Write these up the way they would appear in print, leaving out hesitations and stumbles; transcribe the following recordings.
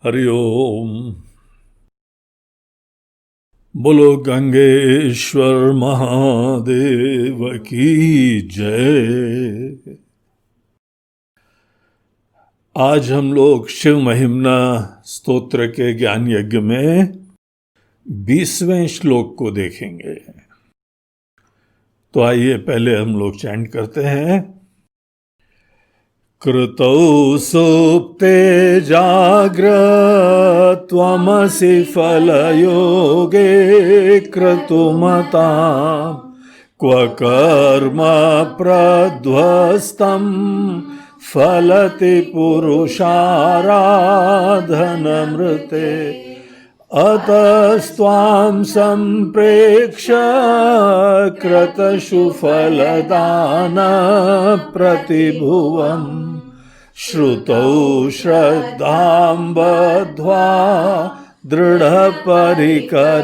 हरि ओम। बोलो गंगेश्वर महादेव की जय। आज हम लोग शिव महिम्ना स्तोत्र के ज्ञान यज्ञ में 20वें श्लोक को देखेंगे। तो आइए पहले हम लोग चैंट करते हैं। कृतौ सुप्ते जाग्रत् त्वमसि फलयोगे क्रतुमतां क्व कर्म प्रध्वस्तं फलति पुरुषाराधनमृते अतस्त्वां सम्प्रेक्ष्य क्रतषु फलदान प्रतिभुवम् श्रुतौ श्रद्धां बद्ध्वा दृढपरिकर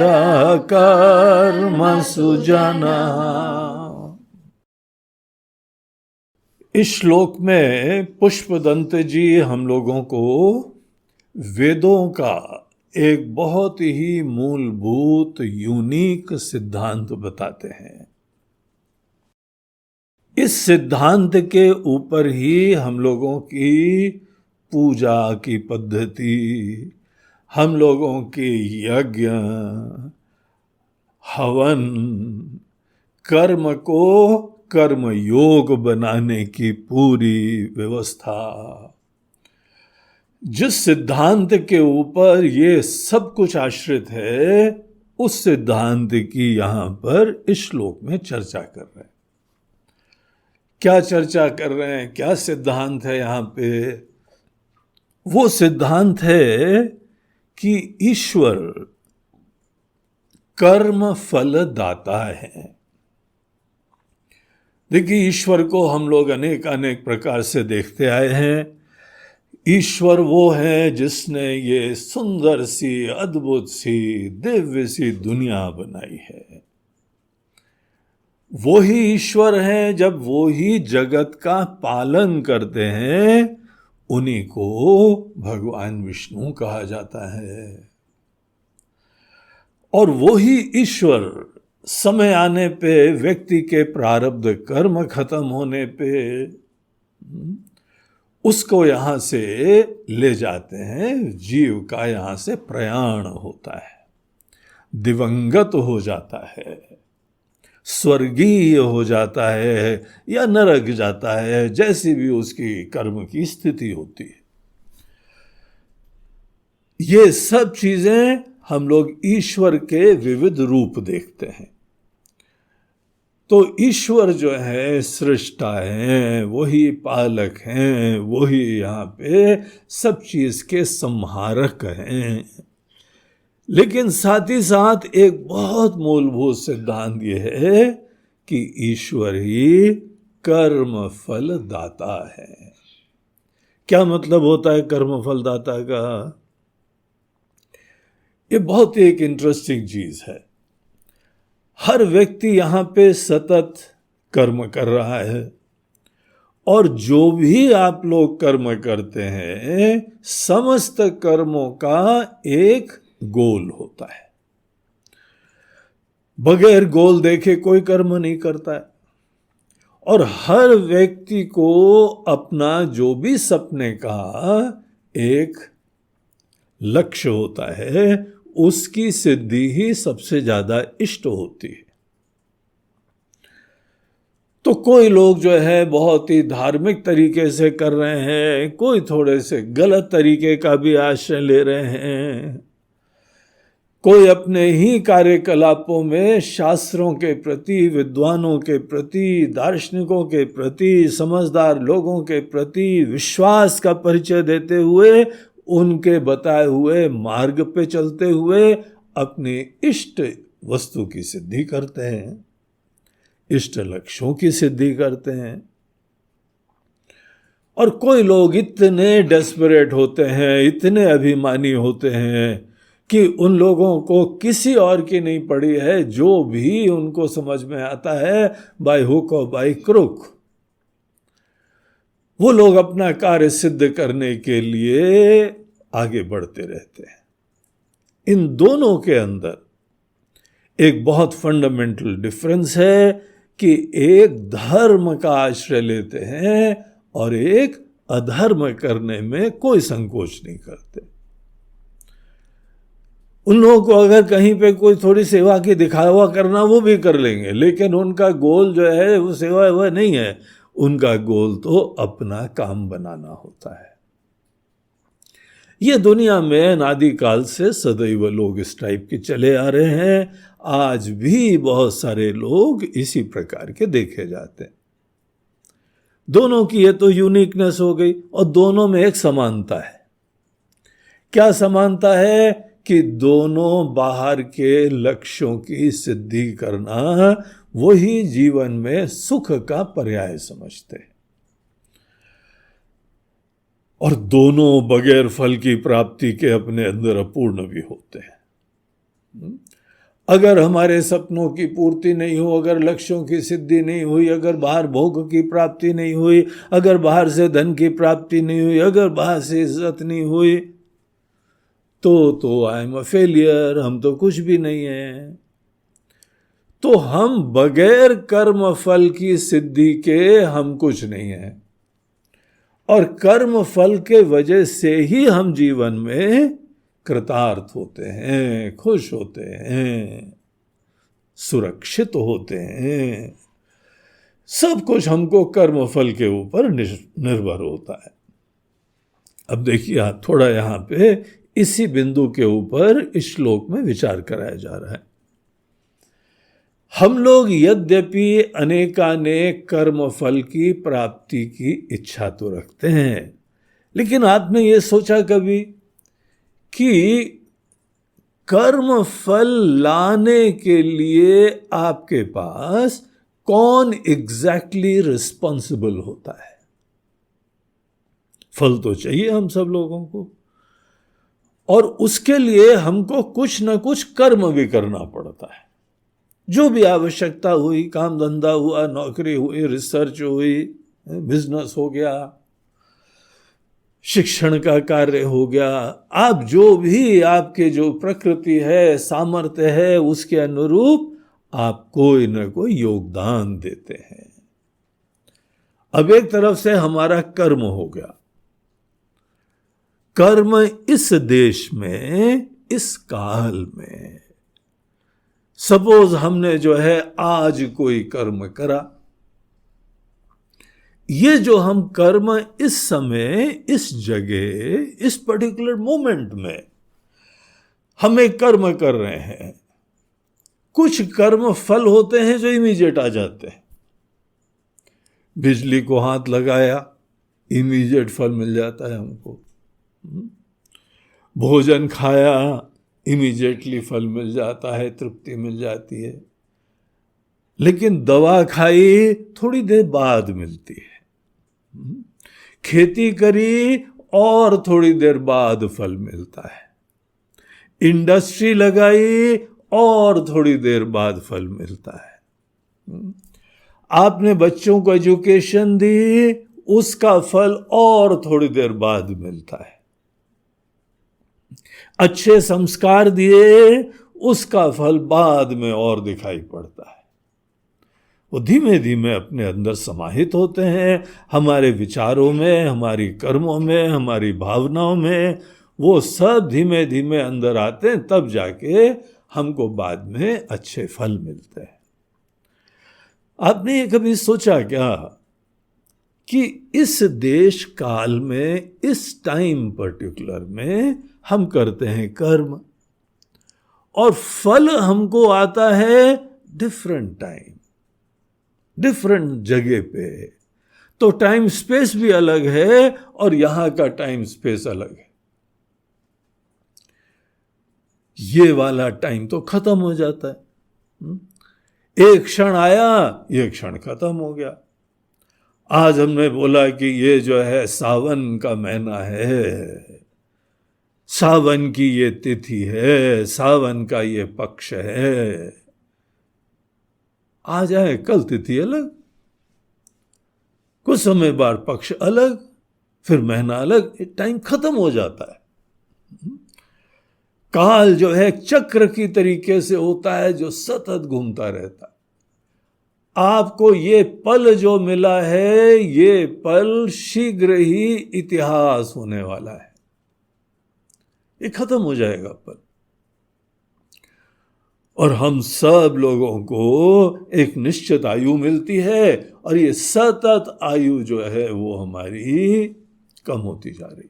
कर्मसु जनः। इस श्लोक में पुष्पदंत जी हम लोगों को वेदों का एक बहुत ही मूलभूत यूनिक सिद्धांत बताते हैं। इस सिद्धांत के ऊपर ही हम लोगों की पूजा की पद्धति, हम लोगों के यज्ञ, हवन, कर्म को कर्म योग बनाने की पूरी व्यवस्था, जिस सिद्धांत के ऊपर ये सब कुछ आश्रित है, उस सिद्धांत की यहां पर इस श्लोक में चर्चा कर रहे हैं। क्या चर्चा कर रहे हैं, क्या सिद्धांत है यहां पे? वो सिद्धांत है कि ईश्वर कर्म फल दाता है। देखिए, ईश्वर को हम लोग अनेक अनेक प्रकार से देखते आए हैं। ईश्वर वो है जिसने ये सुंदर सी, अद्भुत सी, दिव्य सी दुनिया बनाई है। वो ही ईश्वर है। जब वो ही जगत का पालन करते हैं, उन्हीं को भगवान विष्णु कहा जाता है। और वो ही ईश्वर समय आने पे, व्यक्ति के प्रारब्ध कर्म खत्म होने पे उसको यहां से ले जाते हैं। जीव का यहां से प्रयाण होता है, दिवंगत हो जाता है, स्वर्गीय हो जाता है या नरक जाता है, जैसी भी उसकी कर्म की स्थिति होती है। ये सब चीजें हम लोग ईश्वर के विविध रूप देखते हैं। तो ईश्वर जो है सृष्टा है, वही पालक हैं, वही यहाँ पे सब चीज के संहारक हैं। लेकिन साथ ही साथ एक बहुत मूलभूत सिद्धांत ये है कि ईश्वर ही कर्म फल दाता है। क्या मतलब होता है कर्म फल दाता का? ये बहुत एक इंटरेस्टिंग चीज है। हर व्यक्ति यहां पे सतत कर्म कर रहा है, और जो भी आप लोग कर्म करते हैं, समस्त कर्मों का एक गोल होता है। बगैर गोल देखे कोई कर्म नहीं करता है। और हर व्यक्ति को अपना जो भी सपने का एक लक्ष्य होता है, उसकी सिद्धि ही सबसे ज्यादा इष्ट होती है। तो कोई लोग जो है बहुत ही धार्मिक तरीके से कर रहे हैं, कोई थोड़े से गलत तरीके का भी आश्रय ले रहे हैं, कोई अपने ही कार्यकलापों में शास्त्रों के प्रति, विद्वानों के प्रति, दार्शनिकों के प्रति, समझदार लोगों के प्रति विश्वास का परिचय देते हुए, उनके बताए हुए मार्ग पे चलते हुए अपने इष्ट वस्तु की सिद्धि करते हैं, इष्ट लक्ष्यों की सिद्धि करते हैं। और कोई लोग इतने डेस्परेट होते हैं, इतने अभिमानी होते हैं कि उन लोगों को किसी और की नहीं पड़ी है, जो भी उनको समझ में आता है बाय हुक और बाय क्रुक वो लोग अपना कार्य सिद्ध करने के लिए आगे बढ़ते रहते हैं। इन दोनों के अंदर एक बहुत फंडामेंटल डिफरेंस है कि एक धर्म का आश्रय लेते हैं और एक अधर्म करने में कोई संकोच नहीं करते। उन लोगों को अगर कहीं पे कोई थोड़ी सेवा की दिखावा करना, वो भी कर लेंगे, लेकिन उनका गोल जो है वो सेवा वह नहीं है। उनका गोल तो अपना काम बनाना होता है। ये दुनिया में अनादिकाल से सदैव लोग इस टाइप के चले आ रहे हैं। आज भी बहुत सारे लोग इसी प्रकार के देखे जाते हैं। दोनों की ये तो यूनिकनेस हो गई, और दोनों में एक समानता है। क्या समानता है? कि दोनों बाहर के लक्ष्यों की सिद्धि करना वही जीवन में सुख का पर्याय समझते हैं, और दोनों बगैर फल की प्राप्ति के अपने अंदर अपूर्ण भी होते हैं। अगर हमारे सपनों की पूर्ति नहीं हो, अगर लक्ष्यों की सिद्धि नहीं हुई, अगर बाहर भोग की प्राप्ति नहीं हुई, अगर बाहर से धन की प्राप्ति नहीं हुई, अगर बाहर से इज्जत नहीं हुई, तो आई एम अ फेलियर, हम तो कुछ भी नहीं है। तो हम बगैर कर्म फल की सिद्धि के हम कुछ नहीं है, और कर्म फल के वजह से ही हम जीवन में कृतार्थ होते हैं, खुश होते हैं, सुरक्षित होते हैं। सब कुछ हमको कर्म फल के ऊपर निर्भर होता है। अब देखिए, थोड़ा यहां पे इसी बिंदु के ऊपर इस श्लोक में विचार कराया जा रहा है। हम लोग यद्यपि अनेकानेक कर्म फल की प्राप्ति की इच्छा तो रखते हैं, लेकिन आपने ये सोचा कभी कि कर्म फल लाने के लिए आपके पास कौन एग्जैक्टली रिस्पॉन्सिबल होता है? फल तो चाहिए हम सब लोगों को, और उसके लिए हमको कुछ ना कुछ कर्म भी करना पड़ता है। जो भी आवश्यकता हुई, काम धंधा हुआ, नौकरी हुई, रिसर्च हुई, बिजनेस हो गया, शिक्षण का कार्य हो गया, आप जो भी आपके जो प्रकृति है, सामर्थ्य है, उसके अनुरूप आप कोई ना कोई योगदान देते हैं। अब एक तरफ से हमारा कर्म हो गया। कर्म इस देश में, इस काल में, सपोज हमने जो है आज कोई कर्म करा, ये जो हम कर्म इस समय, इस जगह, इस पर्टिकुलर मोमेंट में हमें कर्म कर रहे हैं, कुछ कर्म फल होते हैं जो इमीडिएट आ जाते हैं। बिजली को हाथ लगाया, इमीडिएट फल मिल जाता है हमको। भोजन खाया, इमीडिएटली फल मिल जाता है, तृप्ति मिल जाती है। लेकिन दवा खाई, थोड़ी देर बाद मिलती है। खेती करी और थोड़ी देर बाद फल मिलता है। इंडस्ट्री लगाई और थोड़ी देर बाद फल मिलता है। आपने बच्चों को एजुकेशन दी, उसका फल और थोड़ी देर बाद मिलता है। अच्छे संस्कार दिए, उसका फल बाद में और दिखाई पड़ता है। वो धीमे धीमे अपने अंदर समाहित होते हैं, हमारे विचारों में, हमारी कर्मों में, हमारी भावनाओं में, वो सब धीमे धीमे अंदर आते हैं, तब जाके हमको बाद में अच्छे फल मिलते हैं। आपने ये कभी सोचा क्या कि इस देश काल में, इस टाइम पर्टिकुलर में हम करते हैं कर्म, और फल हमको आता है डिफरेंट टाइम, डिफरेंट जगह पे। तो टाइम स्पेस भी अलग है, और यहां का टाइम स्पेस अलग है। ये वाला टाइम तो खत्म हो जाता है। एक क्षण आया, ये क्षण खत्म हो गया। आज हमने बोला कि ये जो है सावन का महीना है, सावन की ये तिथि है, सावन का ये पक्ष है। आ जाए कल तिथि अलग, कुछ समय बाद पक्ष अलग, फिर महीना अलग, टाइम खत्म हो जाता है। काल जो है चक्र की तरीके से होता है जो सतत घूमता रहता है। आपको ये पल जो मिला है, ये पल शीघ्र ही इतिहास होने वाला है, ये खत्म हो जाएगा पल। और हम सब लोगों को एक निश्चित आयु मिलती है, और ये सतत आयु जो है वो हमारी कम होती जा रही।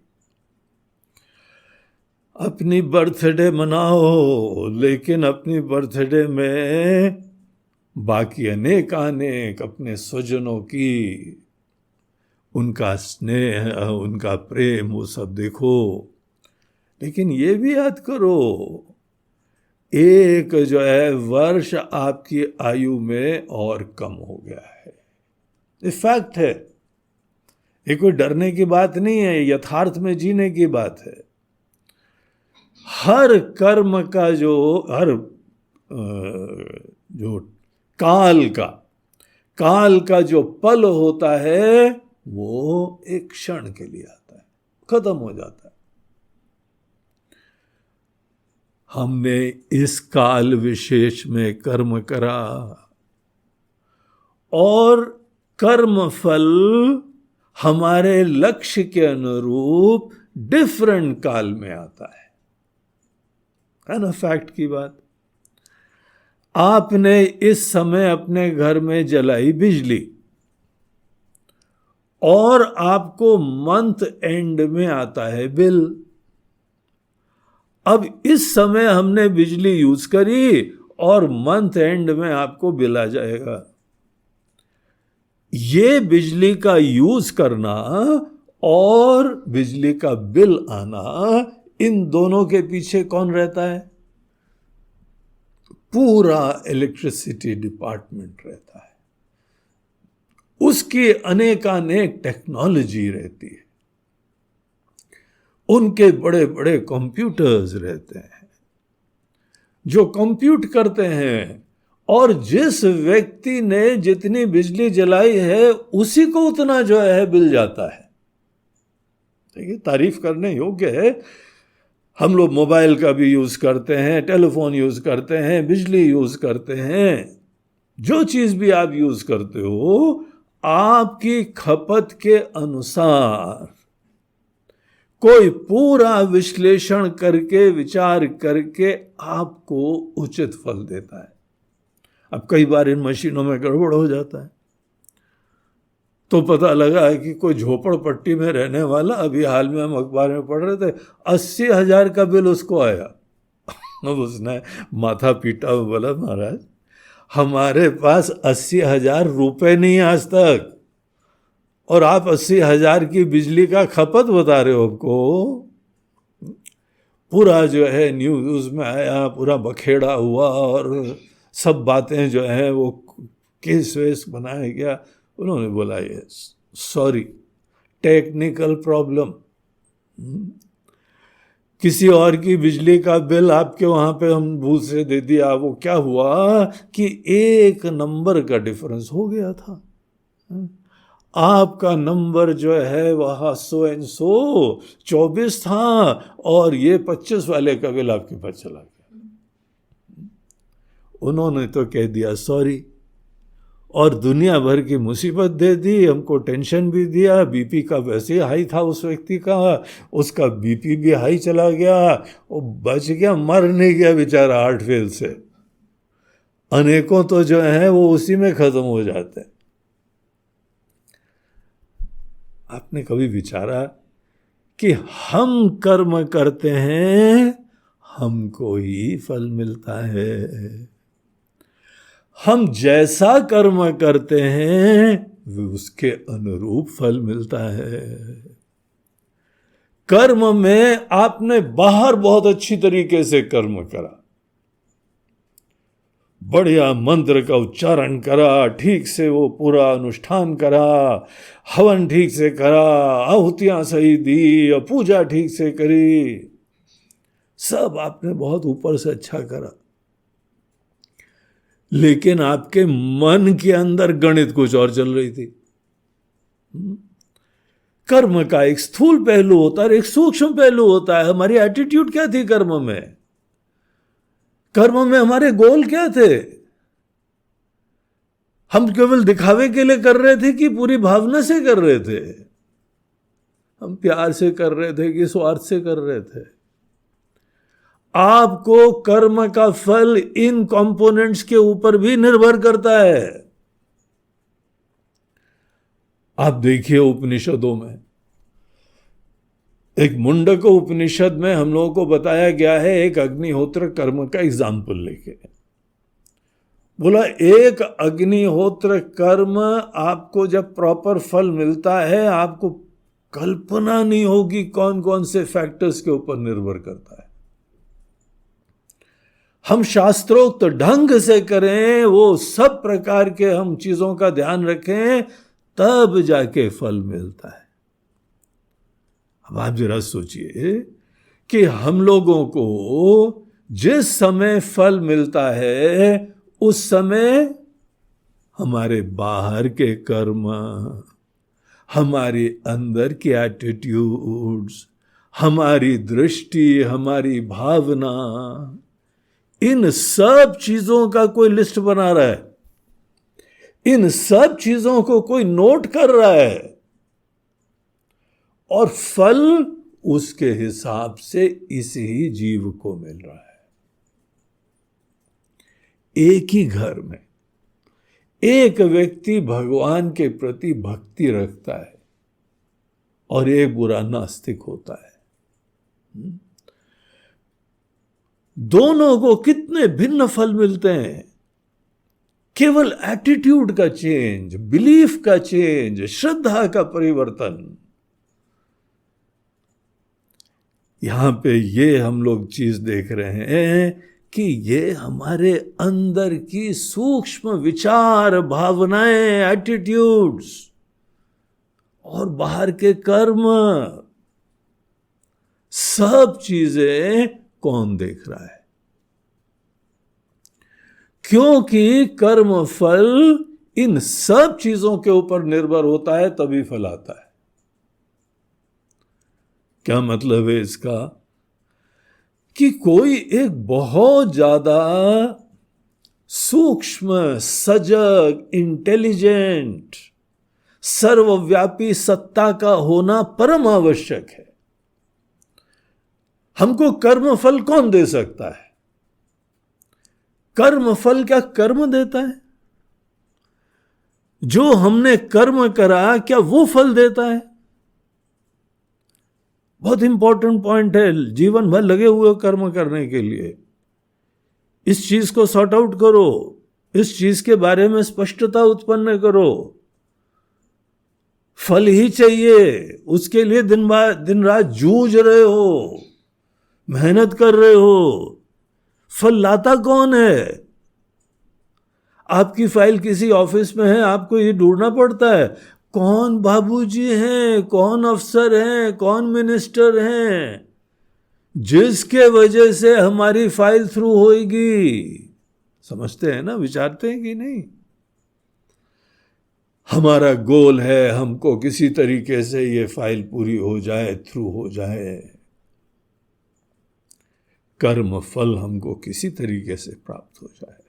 अपनी बर्थडे मनाओ, लेकिन अपनी बर्थडे में बाकी अनेक अपने स्वजनों की, उनका स्नेह, उनका प्रेम, वो सब देखो। लेकिन ये भी याद करो, एक जो है वर्ष आपकी आयु में और कम हो गया है। ये फैक्ट है, ये कोई डरने की बात नहीं है, यथार्थ में जीने की बात है। हर कर्म का जो काल का जो पल होता है वो एक क्षण के लिए आता है, खत्म हो जाता है। हमने इस काल विशेष में कर्म करा, और कर्म फल हमारे लक्ष्य के अनुरूप डिफरेंट काल में आता है ना फैक्ट की बात। आपने इस समय अपने घर में जलाई बिजली, और आपको मंथ एंड में आता है बिल। अब इस समय हमने बिजली यूज करी और मंथ एंड में आपको बिल आ जाएगा। ये बिजली का यूज करना और बिजली का बिल आना, इन दोनों के पीछे कौन रहता है? पूरा इलेक्ट्रिसिटी डिपार्टमेंट रहता है, उसकी अनेकानेक टेक्नोलॉजी रहती है, उनके बड़े बड़े कंप्यूटर्स रहते हैं जो कंप्यूट करते हैं, और जिस व्यक्ति ने जितनी बिजली जलाई है उसी को उतना जो है बिल जाता है। देखिए, तारीफ करने योग्य है। हम लोग मोबाइल का भी यूज करते हैं, टेलीफोन यूज करते हैं, बिजली यूज करते हैं, जो चीज भी आप यूज करते हो आपकी खपत के अनुसार कोई पूरा विश्लेषण करके, विचार करके आपको उचित फल देता है। अब कई बार इन मशीनों में गड़बड़ हो जाता है, तो पता लगा है कि कोई झोपड़पट्टी में रहने वाला, अभी हाल में हम अखबार में पढ़ रहे थे, 80,000 का बिल उसको आया। अब उसने माथा पीटा और बोला, महाराज हमारे पास 80,000 रुपए नहीं आज तक, और आप 80,000 की बिजली का खपत बता रहे हो हमको। पूरा जो है न्यूज में आया, पूरा बखेड़ा हुआ, और सब बातें जो हैं वो केस वेस बनाया गया। उन्होंने बोला, ये सॉरी, टेक्निकल प्रॉब्लम, किसी और की बिजली का बिल आपके वहां पे हम भूल से दे दिया। वो क्या हुआ कि एक नंबर का डिफरेंस हो गया था। आपका नंबर जो है वह 124 था, और ये 25 वाले का बिल आपके पास चला गया। उन्होंने तो कह दिया सॉरी, और दुनिया भर की मुसीबत दे दी, हमको टेंशन भी दिया। बीपी का वैसे हाई था उस व्यक्ति का, उसका बीपी भी हाई चला गया, वो बच गया, मर नहीं गया बेचारा हार्ट फेल से। अनेकों तो जो है वो उसी में खत्म हो जाते हैं। आपने कभी विचारा कि हम कर्म करते हैं, हमको ही फल मिलता है। हम जैसा कर्म करते हैं उसके अनुरूप फल मिलता है। कर्म में आपने बाहर बहुत अच्छी तरीके से कर्म करा, बढ़िया मंत्र का उच्चारण करा, ठीक से वो पूरा अनुष्ठान करा, हवन ठीक से करा, आहुतियां सही दी, और पूजा ठीक से करी, सब आपने बहुत ऊपर से अच्छा करा। लेकिन आपके मन के अंदर गणित कुछ और चल रही थी। कर्म का एक स्थूल पहलू होता है और एक सूक्ष्म पहलू होता है। हमारी एटीट्यूड क्या थी कर्म में? कर्म में हमारे गोल क्या थे? हम केवल दिखावे के लिए कर रहे थे कि पूरी भावना से कर रहे थे? हम प्यार से कर रहे थे कि स्वार्थ से कर रहे थे? आपको कर्म का फल इन कंपोनेंट्स के ऊपर भी निर्भर करता है। आप देखिए उपनिषदों में, एक मुंडक उपनिषद में हम लोगों को बताया गया है, एक अग्निहोत्र कर्म का एग्जाम्पल लेके बोला, एक अग्निहोत्र कर्म आपको जब प्रॉपर फल मिलता है, आपको कल्पना नहीं होगी कौन कौन से फैक्टर्स के ऊपर निर्भर करता है। हम शास्त्रोक्त ढंग से करें, वो सब प्रकार के हम चीजों का ध्यान रखें, तब जाके फल मिलता है। अब आप जरा सोचिए कि हम लोगों को जिस समय फल मिलता है, उस समय हमारे बाहर के कर्म, हमारी अंदर की एटीट्यूड्स, हमारी दृष्टि, हमारी भावना, इन सब चीजों का कोई लिस्ट बना रहा है, इन सब चीजों को कोई नोट कर रहा है, और फल उसके हिसाब से इसी जीव को मिल रहा है। एक ही घर में एक व्यक्ति भगवान के प्रति भक्ति रखता है और एक बुरा नास्तिक होता है। दोनों को कितने भिन्न फल मिलते हैं। केवल एटीट्यूड का चेंज, बिलीफ का चेंज, श्रद्धा का परिवर्तन। यहां पे ये हम लोग चीज देख रहे हैं कि ये हमारे अंदर की सूक्ष्म विचार, भावनाएं, एटीट्यूड्स और बाहर के कर्म, सब चीजें कौन देख रहा है? क्योंकि कर्म फल इन सब चीजों के ऊपर निर्भर होता है, तभी फल आता है। क्या मतलब है इसका? कि कोई एक बहुत ज्यादा सूक्ष्म, सजग, इंटेलिजेंट, सर्वव्यापी सत्ता का होना परम आवश्यक है। हमको कर्म फल कौन दे सकता है? कर्म फल क्या कर्म देता है? जो हमने कर्म करा, क्या वो फल देता है? बहुत इंपॉर्टेंट पॉइंट है। जीवन भर लगे हुए हो कर्म करने के लिए। इस चीज को सॉर्ट आउट करो, इस चीज के बारे में स्पष्टता उत्पन्न करो। फल ही चाहिए, उसके लिए दिन रात जूझ रहे हो, मेहनत कर रहे हो। फल लाता कौन है? आपकी फाइल किसी ऑफिस में है, आपको ये ढूंढना पड़ता है कौन बाबूजी हैं, कौन अफसर हैं, कौन मिनिस्टर हैं, जिसके वजह से हमारी फाइल थ्रू होगी। समझते हैं ना, विचारते हैं कि नहीं? हमारा गोल है हमको किसी तरीके से ये फाइल पूरी हो जाए, थ्रू हो जाए। कर्म फल हमको किसी तरीके से प्राप्त हो जाए।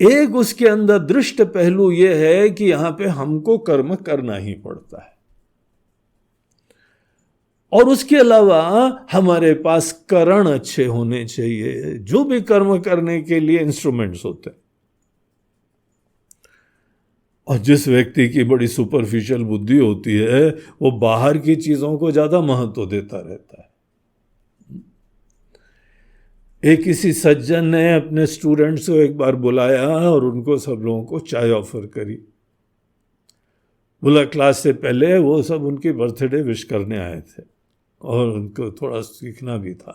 एक उसके अंदर दृष्ट पहलू यह है कि यहां पे हमको कर्म करना ही पड़ता है, और उसके अलावा हमारे पास करण अच्छे होने चाहिए, जो भी कर्म करने के लिए इंस्ट्रूमेंट्स होते हैं। और जिस व्यक्ति की बड़ी सुपरफिशियल बुद्धि होती है, वो बाहर की चीजों को ज्यादा महत्व देता रहता है। एक किसी सज्जन ने अपने स्टूडेंट्स को एक बार बुलाया और उनको सब लोगों को चाय ऑफर करी। बोला क्लास से पहले वो सब उनकी बर्थडे विश करने आए थे और उनको थोड़ा सीखना भी था।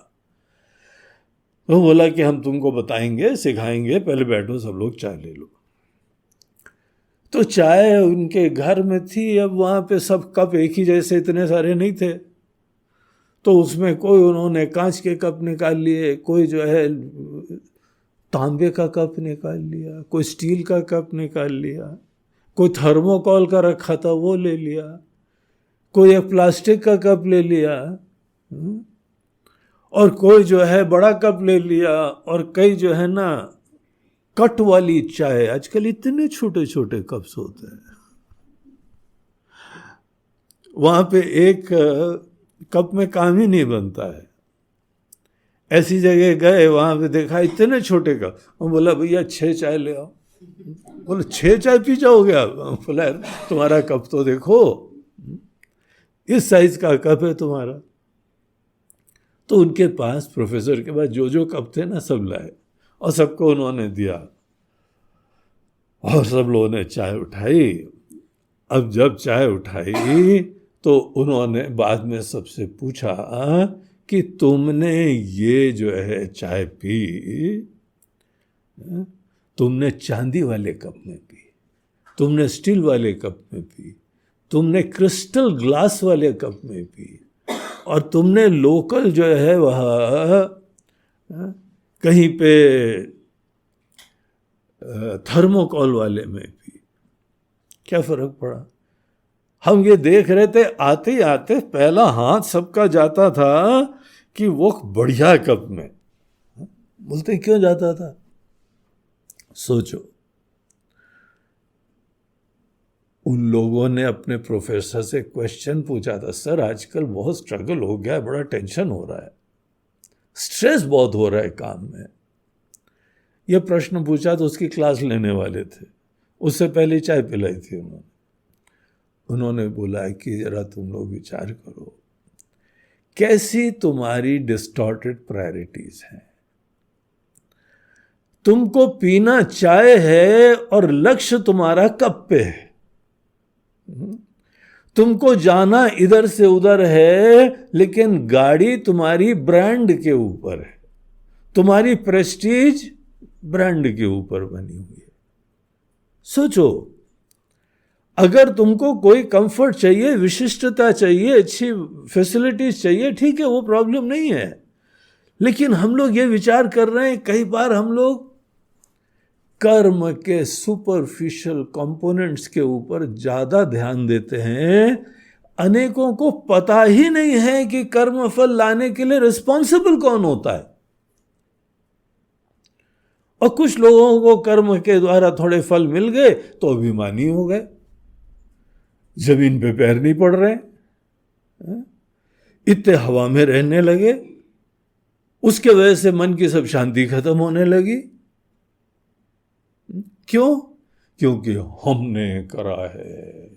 तो बोला कि हम तुमको बताएंगे, सिखाएंगे, पहले बैठो सब लोग चाय ले लो। तो चाय उनके घर में थी। अब वहां पे सब कप एक ही जैसे इतने सारे नहीं थे, तो उसमें कोई उन्होंने कांच के कप निकाल लिए, कोई जो है तांबे का कप निकाल लिया, कोई स्टील का कप निकाल लिया। कोई थर्मोकॉल का रखा था वो ले लिया, कोई एक प्लास्टिक का कप ले लिया, और कोई जो है बड़ा कप ले लिया, और कई जो है ना कट वाली चाय, आजकल इतने छोटे छोटे कप्स होते हैं, वहां पे एक कप में काम ही नहीं बनता है। ऐसी जगह गए, वहां पे देखा इतने छोटे कप, वो बोला भैया 6 चाय ले आओ। बोले 6 चाय पी जाओगे आप? बोला तुम्हारा कप तो देखो, इस साइज का कप है तुम्हारा। तो उनके पास, प्रोफेसर के पास जो जो कप थे ना सब लाए, और सबको उन्होंने दिया, और सब लोगों ने चाय उठाई। अब जब चाय उठाई तो उन्होंने बाद में सबसे पूछा कि तुमने ये जो है चाय पी, तुमने चांदी वाले कप में पी, तुमने स्टील वाले कप में पी, तुमने क्रिस्टल ग्लास वाले कप में पी, और तुमने लोकल जो है वह कहीं पे थर्मोकॉल वाले में पी, क्या फर्क पड़ा? हम ये देख रहे थे, आते ही आते पहला हाथ सबका जाता था कि वो बढ़िया कप में। बोलते क्यों जाता था? सोचो, उन लोगों ने अपने प्रोफेसर से क्वेश्चन पूछा था, सर आजकल बहुत स्ट्रगल हो गया है, बड़ा टेंशन हो रहा है, स्ट्रेस बहुत हो रहा है काम में। यह प्रश्न पूछा तो उसकी क्लास लेने वाले थे, उससे पहले चाय पिलाई थी उन्होंने बोला कि जरा तुम लोग विचार करो, कैसी तुम्हारी डिस्टॉर्टेड प्रायोरिटीज हैं। तुमको पीना चाय है और लक्ष्य तुम्हारा कप पे है, तुमको जाना इधर से उधर है, लेकिन गाड़ी तुम्हारी ब्रांड के ऊपर है, तुम्हारी प्रेस्टीज ब्रांड के ऊपर बनी हुई है। सोचो, अगर तुमको कोई कंफर्ट चाहिए, विशिष्टता चाहिए, अच्छी फैसिलिटीज चाहिए, ठीक है, वो प्रॉब्लम नहीं है। लेकिन हम लोग ये विचार कर रहे हैं, कई बार हम लोग कर्म के सुपरफिशियल कंपोनेंट्स के ऊपर ज्यादा ध्यान देते हैं। अनेकों को पता ही नहीं है कि कर्म फल लाने के लिए रिस्पॉन्सिबल कौन होता है। और कुछ लोगों को कर्म के द्वारा थोड़े फल मिल गए तो अभिमानी हो गए, जमीन पे पैर नहीं पड़ रहे, इतने हवा में रहने लगे, उसके वजह से मन की सब शांति खत्म होने लगी। क्यों? क्योंकि हमने करा है,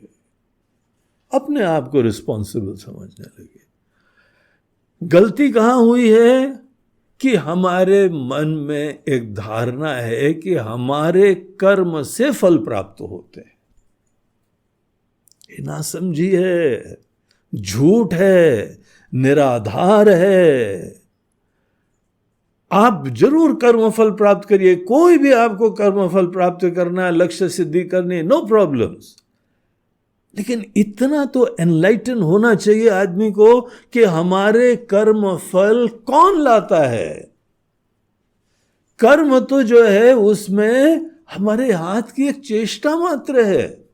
अपने आप को रिस्पॉन्सिबल समझने लगे। गलती कहां हुई है कि हमारे मन में एक धारणा है कि हमारे कर्म से फल प्राप्त होते हैं। ये नासमझी है, झूठ है, निराधार है। आप जरूर कर्मफल प्राप्त करिए, कोई भी आपको कर्मफल प्राप्त करना है, लक्ष्य सिद्धि करनी है, नो प्रॉब्लम्स। लेकिन इतना तो एनलाइटन होना चाहिए आदमी को कि हमारे कर्म फल कौन लाता है। कर्म तो जो है उसमें हमारे हाथ की एक चेष्टा मात्र है,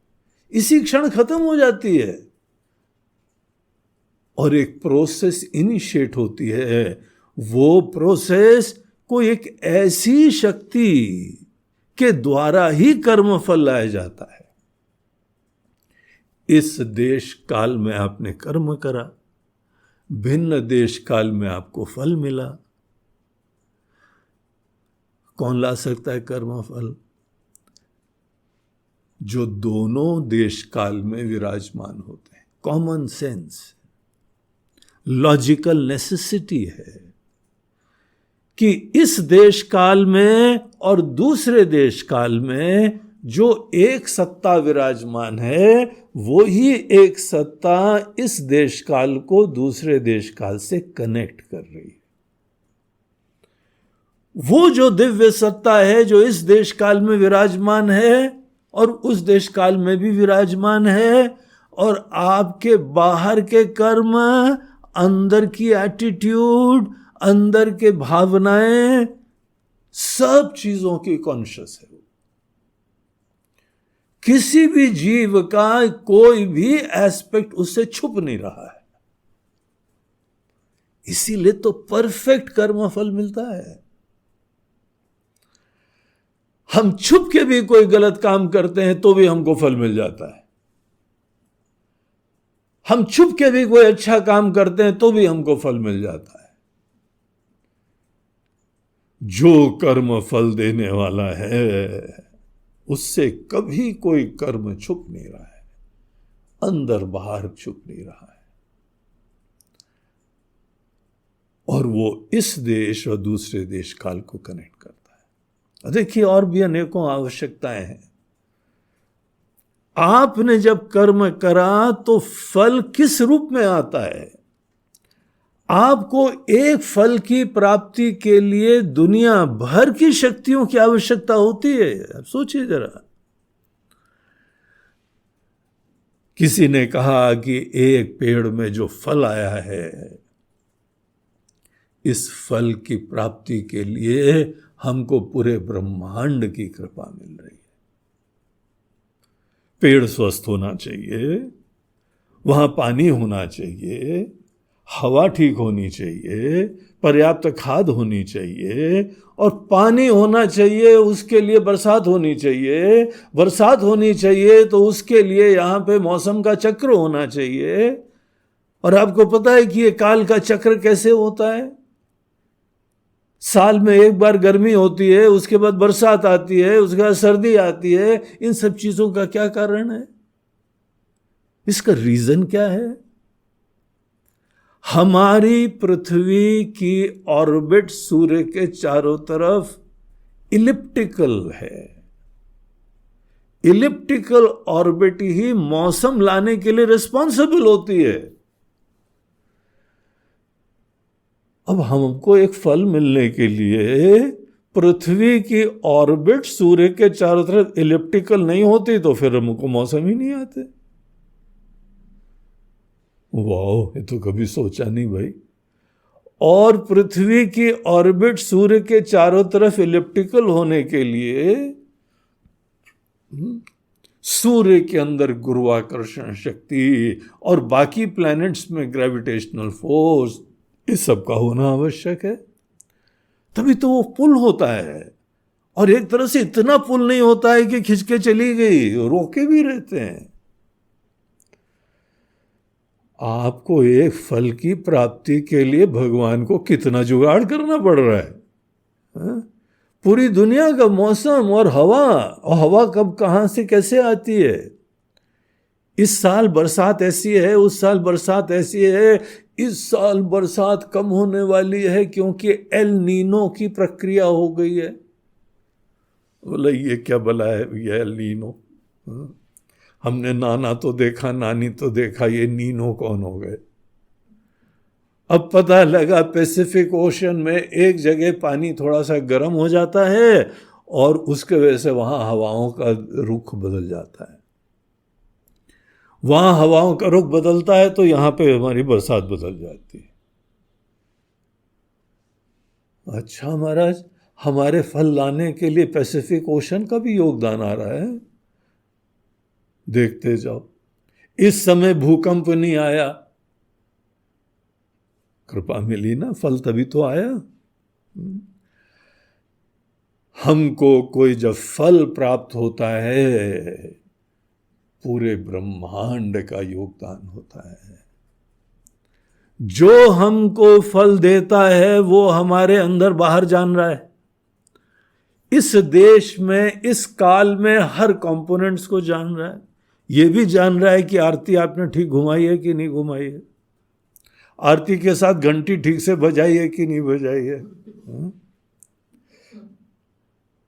इसी क्षण खत्म हो जाती है, और एक प्रोसेस इनिशिएट होती है। वो प्रोसेस को एक ऐसी शक्ति के द्वारा ही कर्म फल लाया जाता है। इस देश काल में आपने कर्म करा, भिन्न देश काल में आपको फल मिला। कौन ला सकता है कर्म फल? जो दोनों देश काल में विराजमान होते हैं। कॉमन सेंस, लॉजिकल नेसेसिटी है कि इस देश काल में और दूसरे देश काल में जो एक सत्ता विराजमान है, वो ही एक सत्ता इस देश काल को दूसरे देश काल से कनेक्ट कर रही है। वो जो दिव्य सत्ता है जो इस देश काल में विराजमान है और उस देश काल में भी विराजमान है, और आपके बाहर के कर्म, अंदर की एटीट्यूड, अंदर के भावनाएं, सब चीजों की कॉन्शियस है। किसी भी जीव का कोई भी एस्पेक्ट उससे छुप नहीं रहा है। इसीलिए तो परफेक्ट कर्मफल मिलता है। हम छुप के भी कोई गलत काम करते हैं तो भी हमको फल मिल जाता है। हम छुप के भी कोई अच्छा काम करते हैं तो भी हमको फल मिल जाता है। जो कर्म फल देने वाला है उससे कभी कोई कर्म छुप नहीं रहा है, अंदर बाहर छुप नहीं रहा है। और वो इस देश और दूसरे देश काल को कनेक्ट करता है। देखिए, और भी अनेकों आवश्यकताएं हैं। आपने जब कर्म करा तो फल किस रूप में आता है? आपको एक फल की प्राप्ति के लिए दुनिया भर की शक्तियों की आवश्यकता होती है। आप सोचिए जरा। किसी ने कहा कि एक पेड़ में जो फल आया है, इस फल की प्राप्ति के लिए हमको पूरे ब्रह्मांड की कृपा मिल रही है। पेड़ स्वस्थ होना चाहिए, वहां पानी होना चाहिए, हवा ठीक होनी चाहिए, पर्याप्त खाद होनी चाहिए, और पानी होना चाहिए, उसके लिए बरसात होनी चाहिए, बरसात होनी चाहिए तो उसके लिए यहाँ पे मौसम का चक्र होना चाहिए। और आपको पता है कि ये काल का चक्र कैसे होता है? साल में एक बार गर्मी होती है, उसके बाद बरसात आती है, उसके बाद सर्दी आती है। इन सब चीजों का क्या कारण है? इसका रीजन क्या है? हमारी पृथ्वी की ऑर्बिट सूर्य के चारों तरफ इलिप्टिकल है। इलिप्टिकल ऑर्बिट ही मौसम लाने के लिए रिस्पॉन्सिबल होती है। अब हमको एक फल मिलने के लिए पृथ्वी की ऑर्बिट सूर्य के चारों तरफ इलिप्टिकल नहीं होती तो फिर हमको मौसम ही नहीं आते। वाह, ये तो कभी सोचा नहीं भाई। और पृथ्वी की ऑर्बिट सूर्य के चारों तरफ इलिप्टिकल होने के लिए सूर्य के अंदर गुरुत्वाकर्षण शक्ति और बाकी प्लैनेट्स में ग्रेविटेशनल फोर्स, इस सब का होना आवश्यक है। तभी तो वो पुल होता है। और एक तरह से इतना पुल नहीं होता है कि खिंच के चली गई, रोके भी रहते हैं। आपको एक फल की प्राप्ति के लिए भगवान को कितना जुगाड़ करना पड़ रहा है, हा? पूरी दुनिया का मौसम और हवा कब कहां से कैसे आती है। इस साल बरसात ऐसी है, उस साल बरसात ऐसी है, इस साल बरसात कम होने वाली है क्योंकि एल नीनो की प्रक्रिया हो गई है। बोला ये क्या भला है भैया एल नीनो? हमने नाना तो देखा, नानी तो देखा, ये नीनो कौन हो गए? अब पता लगा पैसिफिक ओशन में एक जगह पानी थोड़ा सा गर्म हो जाता है और उसके वजह से वहां हवाओं का रुख बदल जाता है। वहां हवाओं का रुख बदलता है तो यहां पे हमारी बरसात बदल जाती है। अच्छा महाराज, हमारे फल लाने के लिए पैसिफिक ओशन का भी योगदान आ रहा है। देखते जाओ, इस समय भूकंप नहीं आया, कृपा मिली ना, फल तभी तो आया। हमको कोई जब फल प्राप्त होता है, पूरे ब्रह्मांड का योगदान होता है। जो हमको फल देता है वो हमारे अंदर बाहर जान रहा है। इस देश में, इस काल में हर कंपोनेंट्स को जान रहा है। ये भी जान रहा है कि आरती आपने ठीक घुमाई है कि नहीं घुमाई है, आरती के साथ घंटी ठीक से बजाई है कि नहीं बजाई है।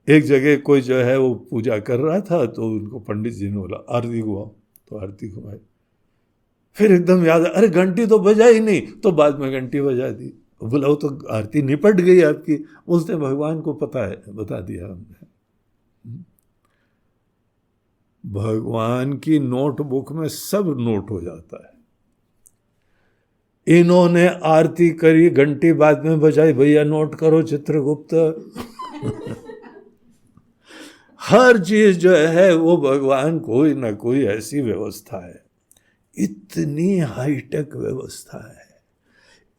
एक जगह कोई जो है वो पूजा कर रहा था तो उनको पंडित जी ने बोला आरती घुमाओ, तो आरती घुमाई। फिर एकदम याद, अरे घंटी तो बजाई नहीं, तो बाद में घंटी बजा दी। बोला वो तो आरती निपट गई आपकी। उसने भगवान को पता है, बता दिया हमने। भगवान की नोटबुक में सब नोट हो जाता है। इन्होंने आरती करी, घंटी बाद में बजाई, भैया नोट करो चित्रगुप्त। हर चीज जो है वो भगवान कोई ना कोई ऐसी व्यवस्था है, इतनी हाईटेक व्यवस्था है,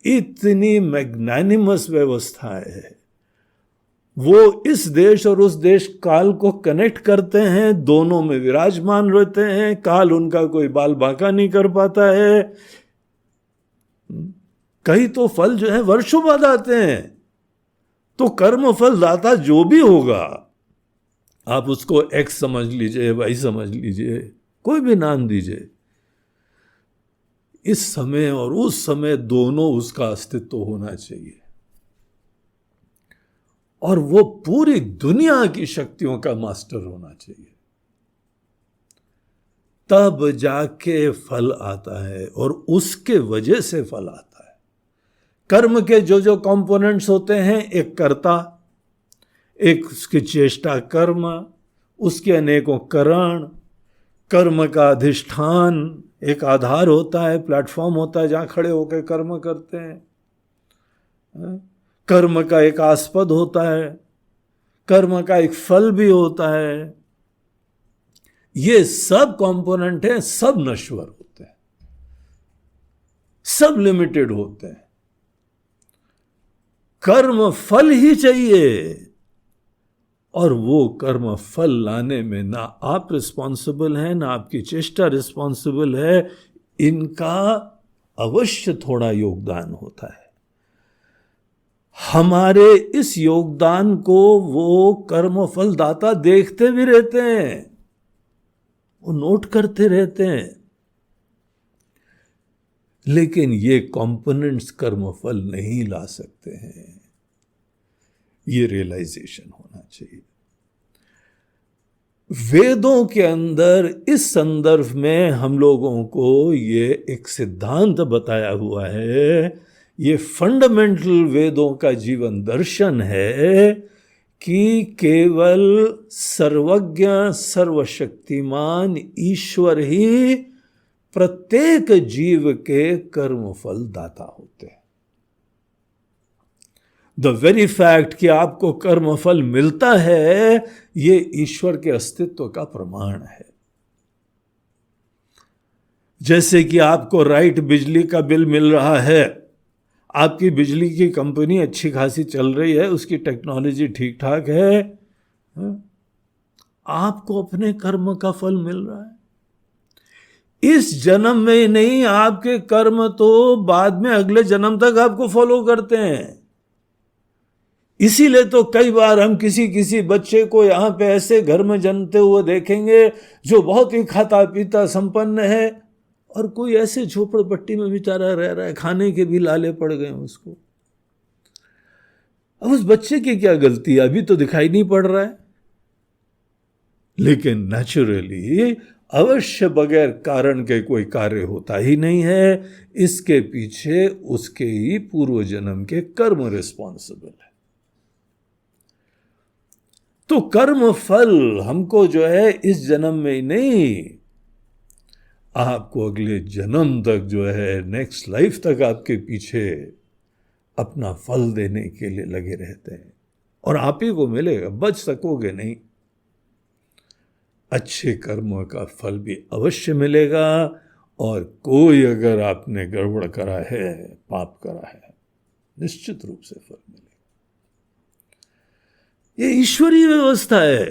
इतनी मैग्नानिमस व्यवस्था है, वो इस देश और उस देश काल को कनेक्ट करते हैं, दोनों में विराजमान रहते हैं, काल उनका कोई बाल बांका नहीं कर पाता है। कई तो फल जो है वर्षों बाद आते हैं, तो कर्म फल दाता जो भी होगा, आप उसको एक्स समझ लीजिए, वाई समझ लीजिए, कोई भी नाम दीजिए, इस समय और उस समय दोनों उसका अस्तित्व होना चाहिए, और वो पूरी दुनिया की शक्तियों का मास्टर होना चाहिए, तब जाके फल आता है, और उसके वजह से फल आता है। कर्म के जो जो कंपोनेंट्स होते हैं, एक कर्ता, एक उसकी चेष्टा कर्म, उसके अनेकों करण, कर्म का अधिष्ठान, एक आधार होता है, प्लेटफॉर्म होता है जहां खड़े होकर कर्म करते हैं, कर्म का एक आस्पद होता है, कर्म का एक फल भी होता है। ये सब कंपोनेंट हैं, सब नश्वर होते हैं, सब लिमिटेड होते हैं। कर्म फल ही चाहिए, और वो कर्म फल लाने में ना आप रिस्पॉन्सिबल हैं, ना आपकी चेष्टा रिस्पॉन्सिबल है, इनका अवश्य थोड़ा योगदान होता है। हमारे इस योगदान को वो कर्म फल दाता देखते भी रहते हैं, वो नोट करते रहते हैं, लेकिन ये कंपोनेंट्स कर्म फल नहीं ला सकते हैं, ये रियलाइजेशन होना चाहिए। वेदों के अंदर इस संदर्भ में हम लोगों को ये एक सिद्धांत बताया हुआ है, ये फंडामेंटल वेदों का जीवन दर्शन है कि केवल सर्वज्ञ सर्वशक्तिमान ईश्वर ही प्रत्येक जीव के कर्मफल दाता होते हैं। द वेरी फैक्ट कि आपको कर्मफल मिलता है, ये ईश्वर के अस्तित्व का प्रमाण है। जैसे कि आपको राइट बिजली का बिल मिल रहा है, आपकी बिजली की कंपनी अच्छी खासी चल रही है, उसकी टेक्नोलॉजी ठीक ठाक है, आपको अपने कर्म का फल मिल रहा है। इस जन्म में नहीं, आपके कर्म तो बाद में अगले जन्म तक आपको फॉलो करते हैं। इसीलिए तो कई बार हम किसी बच्चे को यहां पे ऐसे घर में जन्मते हुए देखेंगे जो बहुत ही खाता पीता संपन्न है, और कोई ऐसे झोपड़पट्टी में बेचारा रह रहा है, खाने के भी लाले पड़ गए उसको। अब उस बच्चे की क्या गलती है, अभी तो दिखाई नहीं पड़ रहा है, लेकिन नेचुरली अवश्य बगैर कारण के कोई कार्य होता ही नहीं है, इसके पीछे उसके ही पूर्व जन्म के कर्म रिस्पॉन्सिबल है। तो कर्म फल हमको जो है इस जन्म में ही नहीं, आपको अगले जन्म तक जो है, नेक्स्ट लाइफ तक आपके पीछे अपना फल देने के लिए लगे रहते हैं, और आप ही को मिलेगा, बच सकोगे नहीं। अच्छे कर्मों का फल भी अवश्य मिलेगा, और कोई अगर आपने गड़बड़ करा है, पाप करा है, निश्चित रूप से फल मिलेगा। ये ईश्वरीय व्यवस्था है,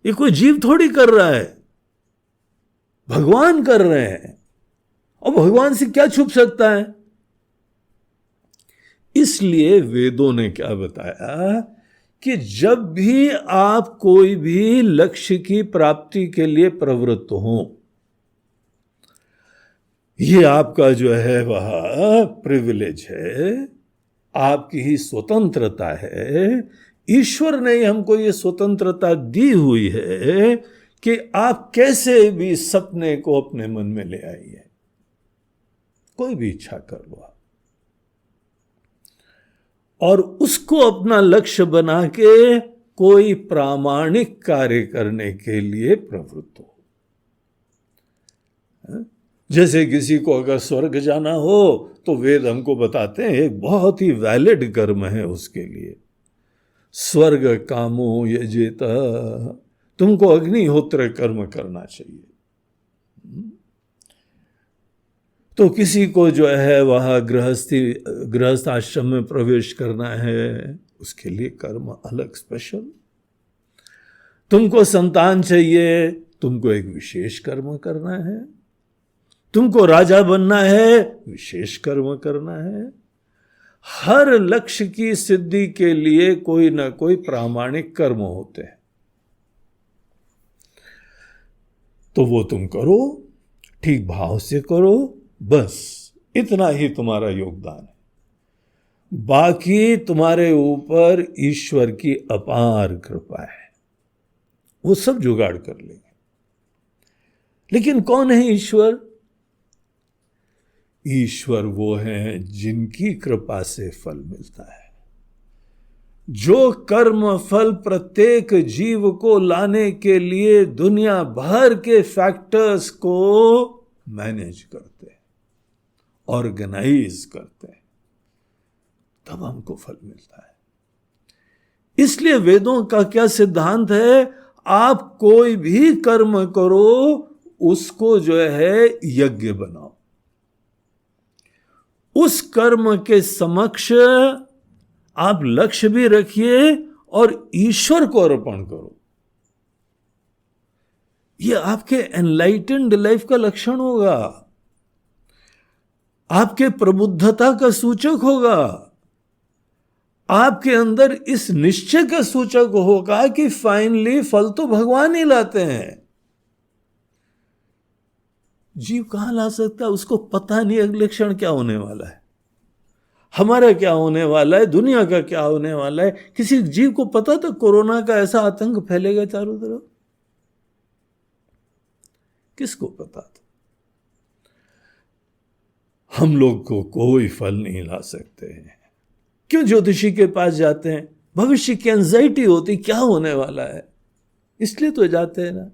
ये कोई जीव थोड़ी कर रहा है, भगवान कर रहे हैं, और भगवान से क्या छुप सकता है। इसलिए वेदों ने क्या बताया कि जब भी आप कोई भी लक्ष्य की प्राप्ति के लिए प्रवृत्त हो, ये आपका जो है वह प्रिविलेज है, आपकी ही स्वतंत्रता है। ईश्वर ने हमको ये स्वतंत्रता दी हुई है कि आप कैसे भी सपने को अपने मन में ले आइए, कोई भी इच्छा कर लो, और उसको अपना लक्ष्य बना के कोई प्रामाणिक कार्य करने के लिए प्रवृत्त हो। जैसे किसी को अगर स्वर्ग जाना हो, तो वेद हमको बताते हैं एक बहुत ही वैलिड कर्म है उसके लिए। स्वर्ग कामो यजेत, तुमको अग्निहोत्र कर्म करना चाहिए। तो किसी को जो है वह गृहस्थ आश्रम में प्रवेश करना है, उसके लिए कर्म अलग स्पेशल। तुमको संतान चाहिए, तुमको एक विशेष कर्म करना है। तुमको राजा बनना है, विशेष कर्म करना है। हर लक्ष्य की सिद्धि के लिए कोई ना कोई प्रामाणिक कर्म होते हैं, तो वो तुम करो, ठीक भाव से करो, बस इतना ही तुम्हारा योगदान है। बाकी तुम्हारे ऊपर ईश्वर की अपार कृपा है, वो सब जुगाड़ कर लेंगे। लेकिन कौन है ईश्वर? ईश्वर वो हैं जिनकी कृपा से फल मिलता है। जो कर्म फल प्रत्येक जीव को लाने के लिए दुनिया भर के फैक्टर्स को मैनेज करते हैं, ऑर्गेनाइज करते हैं, तब हमको फल मिलता है। इसलिए वेदों का क्या सिद्धांत है? आप कोई भी कर्म करो, उसको जो है यज्ञ बनाओ। उस कर्म के समक्ष आप लक्ष्य भी रखिए और ईश्वर को अर्पण करो। यह आपके एनलाइटेंड लाइफ का लक्षण होगा, आपके प्रबुद्धता का सूचक होगा, आपके अंदर इस निश्चय का सूचक होगा कि फाइनली फल तो भगवान ही लाते हैं। जीव कहां ला सकता है? उसको पता नहीं अगले क्षण क्या होने वाला है, हमारा क्या होने वाला है, दुनिया का क्या होने वाला है। किसी जीव को पता था कोरोना का ऐसा आतंक फैलेगा चारों तरफ? किसको पता था? हम लोग को कोई फल नहीं ला सकते हैं। क्यों ज्योतिषी के पास जाते हैं? भविष्य की एंजाइटी होती, क्या होने वाला है, इसलिए तो जाते हैं ना।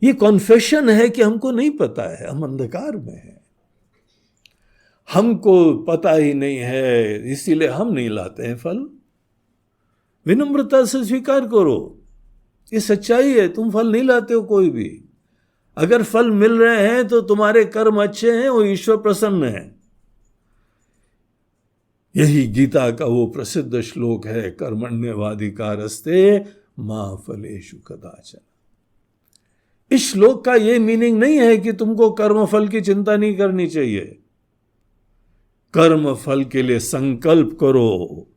ये कॉन्फेशन है कि हमको नहीं पता है, हम अंधकार में हैं, हमको पता ही नहीं है, इसीलिए हम नहीं लाते हैं फल। विनम्रता से स्वीकार करो, ये सच्चाई है, तुम फल नहीं लाते हो कोई भी। अगर फल मिल रहे हैं तो तुम्हारे कर्म अच्छे हैं, वो ईश्वर प्रसन्न है। यही गीता का वो प्रसिद्ध श्लोक है, कर्मण्यवाधिकारस्ते मा फलेषु कदाचन। इस श्लोक का ये मीनिंग नहीं है कि तुमको कर्म फल की चिंता नहीं करनी चाहिए। कर्म फल के लिए संकल्प करो,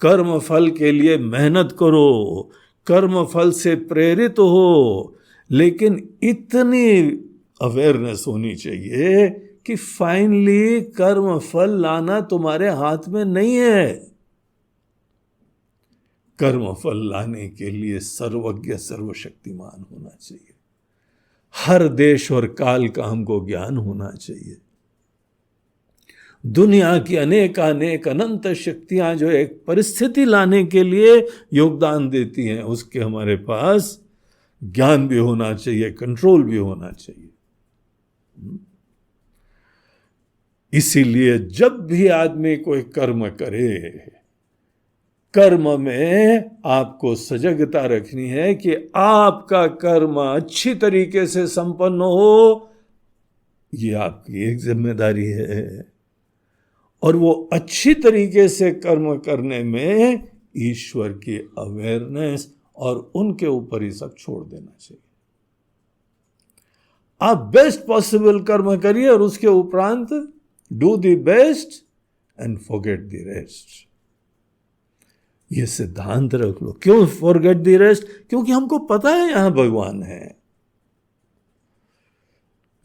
कर्म फल के लिए मेहनत करो, कर्म फल से प्रेरित हो, लेकिन इतनी अवेयरनेस होनी चाहिए कि फाइनली कर्म फल लाना तुम्हारे हाथ में नहीं है। कर्म फल लाने के लिए सर्वज्ञ सर्वशक्तिमान होना चाहिए। हर देश और काल का हमको ज्ञान होना चाहिए। दुनिया की अनेक अनंत शक्तियां जो एक परिस्थिति लाने के लिए योगदान देती हैं, उसके हमारे पास ज्ञान भी होना चाहिए, कंट्रोल भी होना चाहिए। इसीलिए जब भी आदमी कोई कर्म करे, कर्म में आपको सजगता रखनी है कि आपका कर्म अच्छी तरीके से संपन्न हो, ये आपकी एक जिम्मेदारी है। और वो अच्छी तरीके से कर्म करने में ईश्वर की अवेयरनेस और उनके ऊपर ही सब छोड़ देना चाहिए। आप बेस्ट पॉसिबल कर्म करिए और उसके उपरांत do the best and forget the rest. ये सिद्धांत रख लो। क्यों फॉरगेट द रेस्ट? क्योंकि हमको पता है यहां भगवान है।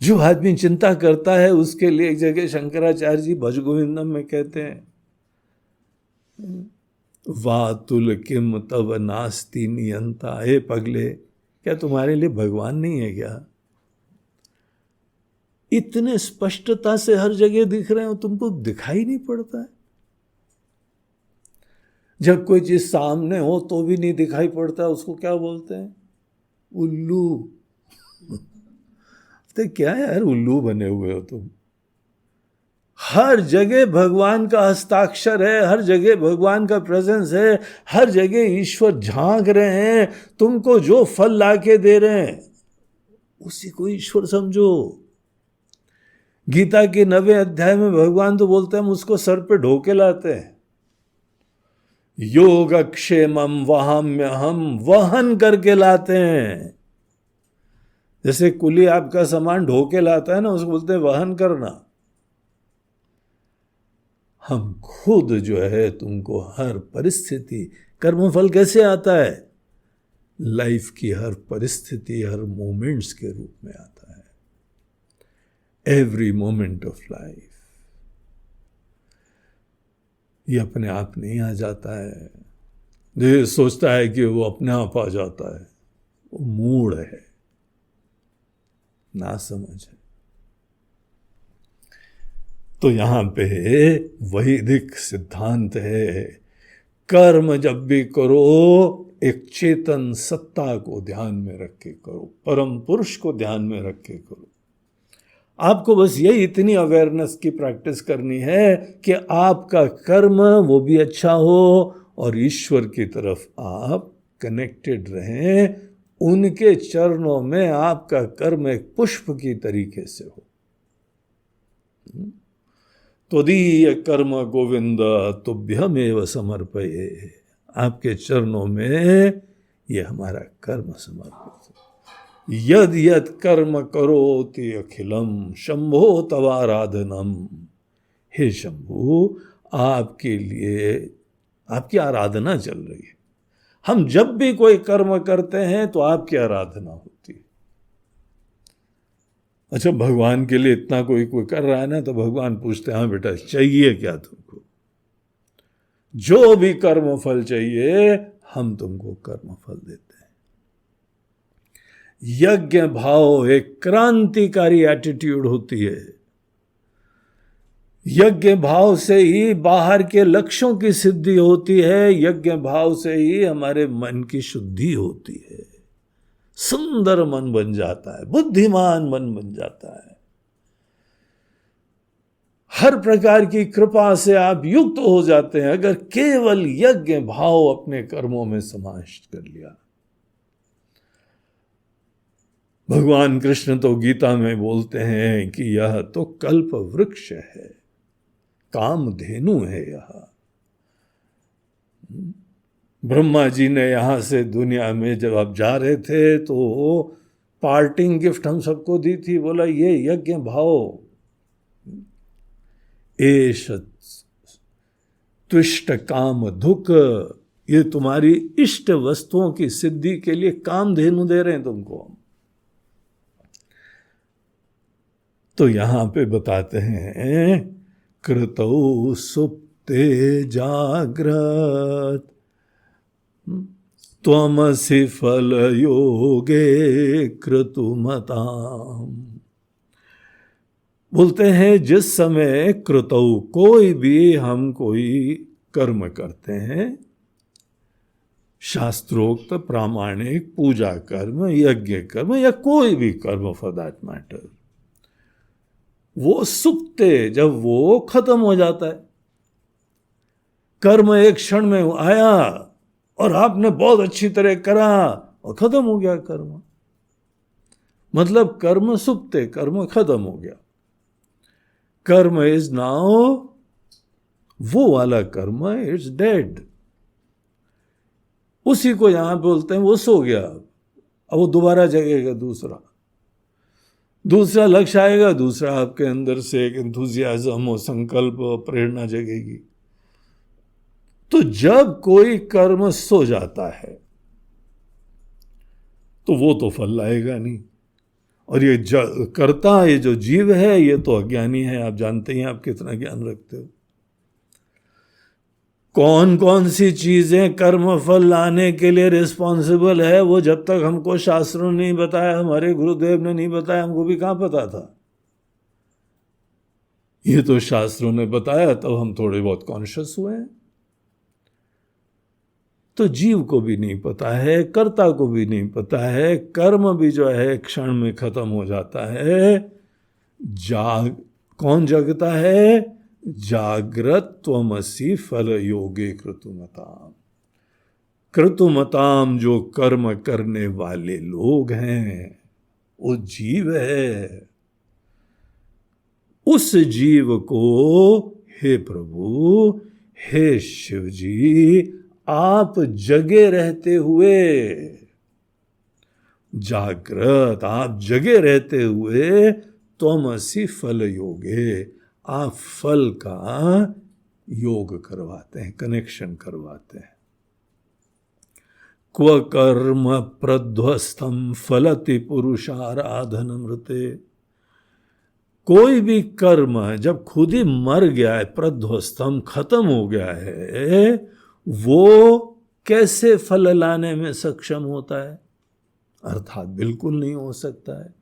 जो आदमी चिंता करता है उसके लिए एक जगह शंकराचार्य जी भज गोविंदम में कहते हैं, वातुल किम तब नास्ति नियंता। हे पगले, क्या तुम्हारे लिए भगवान नहीं है क्या? इतने स्पष्टता से हर जगह दिख रहे हो, तुमको दिखाई नहीं पड़ता है? जब कोई चीज सामने हो तो भी नहीं दिखाई पड़ता, उसको क्या बोलते हैं? उल्लू। तो क्या यार उल्लू बने हुए हो तुम? हर जगह भगवान का हस्ताक्षर है, हर जगह भगवान का प्रेजेंस है, हर जगह ईश्वर झांक रहे हैं। तुमको जो फल लाके दे रहे हैं उसी को ईश्वर समझो। गीता के 9वें अध्याय में भगवान तो बोलते हैं हम उसको सर पे ढोके लाते हैं। योगक्षेमम वहाम्यहम, वहन करके लाते हैं। जैसे कुली आपका सामान ढोके लाता है ना, उसको बोलते हैं वहन करना। हम खुद जो है तुमको हर परिस्थिति, कर्मफल कैसे आता है? लाइफ की हर परिस्थिति, हर मोमेंट्स के रूप में आता है। एवरी मोमेंट ऑफ लाइफ ये अपने आप नहीं आ जाता है। जो सोचता है कि वो अपने आप आ जाता है, वो मूड है, ना समझ है। तो यहां पे वैदिक सिद्धांत है, कर्म जब भी करो एक चेतन सत्ता को ध्यान में रख के करो, परम पुरुष को ध्यान में रख के करो। आपको बस यही इतनी अवेयरनेस की प्रैक्टिस करनी है कि आपका कर्म वो भी अच्छा हो और ईश्वर की तरफ आप कनेक्टेड रहें। उनके चरणों में आपका कर्म एक पुष्प की तरीके से हो। त्वदीय कर्म गोविंद तुभ्यमेव समर्पये, आपके चरणों में ये हमारा कर्म समर्पित है। यद यद कर्म करोति अखिलम शंभो तवाराधनम। हे शंभु, आपके लिए आपकी आराधना चल रही है। हम जब भी कोई कर्म करते हैं तो आपकी आराधना होती है। अच्छा, भगवान के लिए इतना कोई कर रहा है ना, तो भगवान पूछते हैं हाँ बेटा चाहिए क्या तुमको? जो भी कर्म फल चाहिए हम तुमको कर्म फल देते हैं। यज्ञ भाव एक क्रांतिकारी एटीट्यूड होती है। यज्ञ भाव से ही बाहर के लक्ष्यों की सिद्धि होती है। यज्ञ भाव से ही हमारे मन की शुद्धि होती है। सुंदर मन बन जाता है, बुद्धिमान मन बन जाता है। हर प्रकार की कृपा से आप युक्त हो जाते हैं अगर केवल यज्ञ भाव अपने कर्मों में समाहित कर लिया। भगवान कृष्ण तो गीता में बोलते हैं कि यह तो कल्प वृक्ष है, कामधेनु है यह। ब्रह्मा जी ने यहां से दुनिया में जब आप जा रहे थे तो पार्टिंग गिफ्ट हम सबको दी थी। बोला ये यज्ञ भाव, एष तुष्ट काम धुक, ये तुम्हारी इष्ट वस्तुओं की सिद्धि के लिए कामधेनु दे रहे हैं तुमको। तो यहां पे बताते हैं कृतौ सुप्ते जाग्रत त्वमसि फल योगे क्रतुमताम। बोलते हैं जिस समय कृतौ, कोई भी हम कोई कर्म करते हैं, शास्त्रोक्त प्रामाणिक पूजा कर्म, यज्ञ कर्म या कोई भी कर्म फॉर दैट मैटर, वो सुप्ते, जब वो खत्म हो जाता है, कर्म एक क्षण में आया और आपने बहुत अच्छी तरह करा और खत्म हो गया कर्म, मतलब कर्म सुप्ते, कर्म खत्म हो गया। कर्म इज नाउ, वो वाला कर्म इट्स डेड। उसी को यहां बोलते हैं वो सो गया, अब वो दोबारा जगेगा, दूसरा लक्ष्य आएगा, दूसरा आपके अंदर से एक एंथुजियाज्म और संकल्प और प्रेरणा जगेगी। तो जब कोई कर्म सो जाता है तो वो तो फल लाएगा नहीं। और ये कर्ता, ये जो जीव है, ये तो अज्ञानी है। आप जानते हैं आप कितना ज्ञान रखते हो। कौन कौन सी चीजें कर्म फल लाने के लिए रिस्पॉन्सिबल है, वो जब तक हमको शास्त्रों ने नहीं बताया, हमारे गुरुदेव ने नहीं बताया, हमको भी कहां पता था। ये तो शास्त्रों ने बताया तब हम थोड़े बहुत कॉन्शियस हुए हैं। तो जीव को भी नहीं पता है, कर्ता को भी नहीं पता है, कर्म भी जो है क्षण में खत्म हो जाता है। कौन जगता है? जाग्रत त्वमसि फल योगे क्रतुमताम। क्रतुमताम जो कर्म करने वाले लोग हैं, वो जीव है। उस जीव को हे प्रभु, हे शिव जी, आप जगे रहते हुए, जागृत आप जगे रहते हुए, त्वमसि फल योगे, आप फल का योग करवाते हैं, कनेक्शन करवाते हैं। क्व कर्म प्रध्वस्तम फलति पुरुषाराधनमृते। कोई भी कर्म जब खुद ही मर गया है, प्रध्वस्तम खत्म हो गया है, वो कैसे फल लाने में सक्षम होता है? अर्थात बिल्कुल नहीं हो सकता है।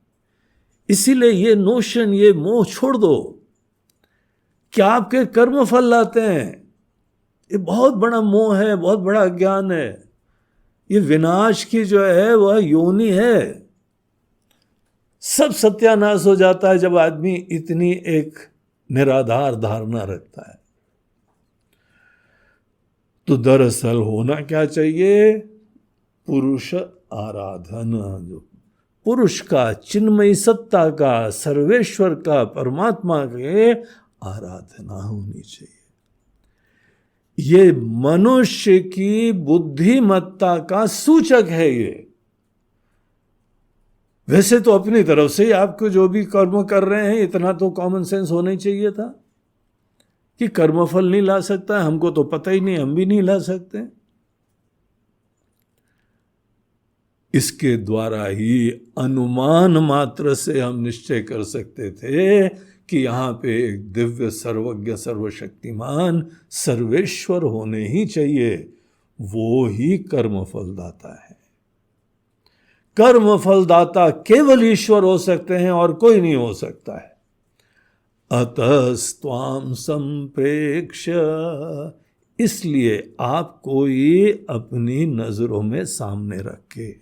इसीलिए ये नोशन, ये मोह छोड़ दो कि आपके कर्म फल लाते हैं। ये बहुत बड़ा मोह है, बहुत बड़ा अज्ञान है। ये विनाश की जो है वह योनि है। सब सत्यानाश हो जाता है जब आदमी इतनी एक निराधार धारणा रखता है। तो दरअसल होना क्या चाहिए? पुरुष आराधना, जो पुरुष का, चिन्मयी सत्ता का, सर्वेश्वर का, परमात्मा के आराधना होनी चाहिए। ये मनुष्य की बुद्धिमत्ता का सूचक है। ये वैसे तो अपनी तरफ से आपको जो भी कर्म कर रहे हैं, इतना तो कॉमन सेंस होना ही चाहिए था कि कर्मफल नहीं ला सकता, हमको तो पता ही नहीं, हम भी नहीं ला सकते। इसके द्वारा ही अनुमान मात्र से हम निश्चय कर सकते थे कि यहाँ पे एक दिव्य सर्वज्ञ सर्वशक्तिमान सर्वेश्वर होने ही चाहिए। वो ही कर्मफल दाता है। कर्म फलदाता केवल ईश्वर हो सकते हैं और कोई नहीं हो सकता है। अतस्त्वाम संप्रेक्ष्य, इसलिए आप कोई अपनी नजरों में सामने रखे।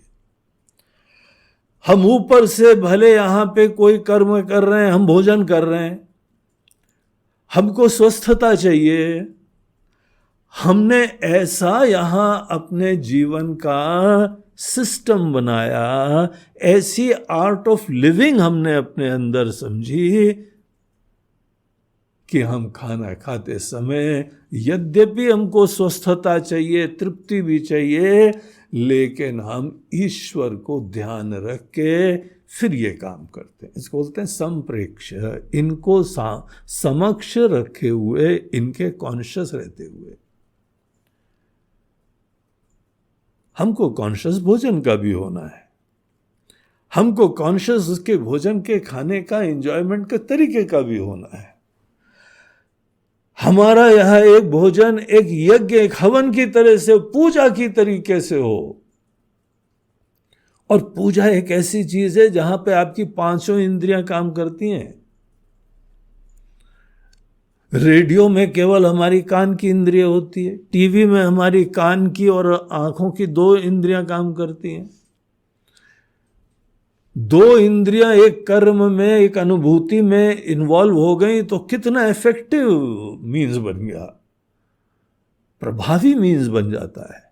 हम ऊपर से भले यहां पे कोई कर्म कर रहे हैं, हम भोजन कर रहे हैं, हमको स्वस्थता चाहिए, हमने ऐसा यहां अपने जीवन का सिस्टम बनाया, ऐसी आर्ट ऑफ लिविंग हमने अपने अंदर समझी कि हम खाना खाते समय यद्यपि हमको स्वस्थता चाहिए, तृप्ति भी चाहिए, लेकिन हम ईश्वर को ध्यान रख के फिर ये काम करते हैं। इसको बोलते हैं संप्रेक्ष्य। इनको समक्ष रखे हुए, इनके कॉन्शियस रहते हुए। हमको कॉन्शियस भोजन का भी होना है। हमको कॉन्शियस उसके भोजन के खाने का, एंजॉयमेंट के तरीके का भी होना है। हमारा यह एक भोजन एक यज्ञ, एक हवन की तरह से, पूजा की तरीके से हो। और पूजा एक ऐसी चीज है जहां पे आपकी पांचों इंद्रियां काम करती हैं। रेडियो में केवल हमारी कान की इंद्रिय होती है, टीवी में हमारी कान की और आंखों की 2 इंद्रियां काम करती हैं। 2 इंद्रियां एक कर्म में, एक अनुभूति में इन्वॉल्व हो गई तो कितना इफेक्टिव मीन्स बन गया, प्रभावी मीन्स बन जाता है।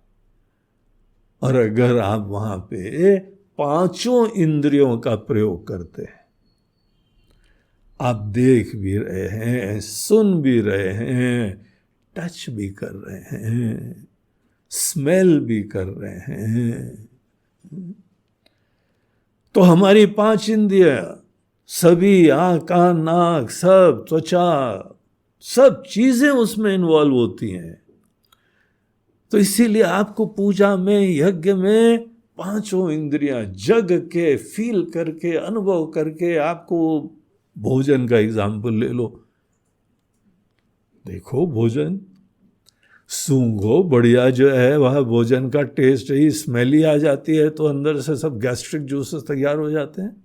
और अगर आप वहां पे 5 इंद्रियों का प्रयोग करते हैं, आप देख भी रहे हैं, सुन भी रहे हैं, टच भी कर रहे हैं, स्मेल भी कर रहे हैं, तो हमारी 5 इंद्रियां, सभी आँख, कान, नाक, सब त्वचा, सब चीजें उसमें इन्वॉल्व होती हैं। तो इसीलिए आपको पूजा में, यज्ञ में 5 इंद्रियां जग के, फील करके, अनुभव करके, आपको भोजन का एग्जाम्पल ले लो। देखो भोजन सूंघो, बढ़िया जो है वह भोजन का टेस्ट ही, स्मेल ही आ जाती है तो अंदर से सब गैस्ट्रिक जूसेस तैयार हो जाते हैं।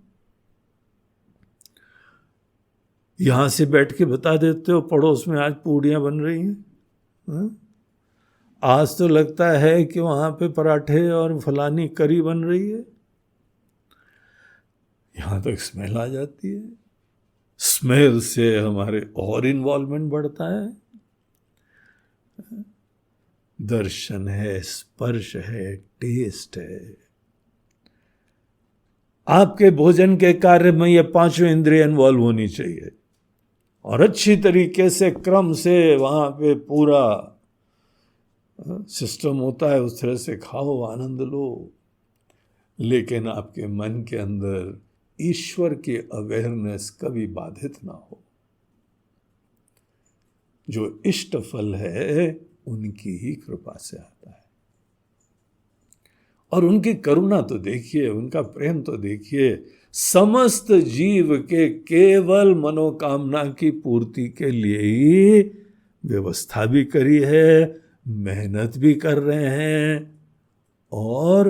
यहां से बैठ के बता देते हो पड़ोस में आज पूड़ियां बन रही हैं, आज तो लगता है कि वहां पे पराठे और फलानी करी बन रही है। यहां तक स्मेल आ जाती है। स्मेल से हमारे और इन्वॉल्वमेंट बढ़ता है, दर्शन है, स्पर्श है, टेस्ट है। आपके भोजन के कार्य में ये पांचों इंद्रिय इन्वॉल्व होनी चाहिए और अच्छी तरीके से क्रम से वहां पे पूरा सिस्टम होता है, उस तरह से खाओ, आनंद लो। लेकिन आपके मन के अंदर ईश्वर की अवेयरनेस कभी बाधित ना हो। जो इष्ट फल है उनकी ही कृपा से आता है। और उनकी करुणा तो देखिए, उनका प्रेम तो देखिए, समस्त जीव के केवल मनोकामना की पूर्ति के लिए ही व्यवस्था भी करी है, मेहनत भी कर रहे हैं, और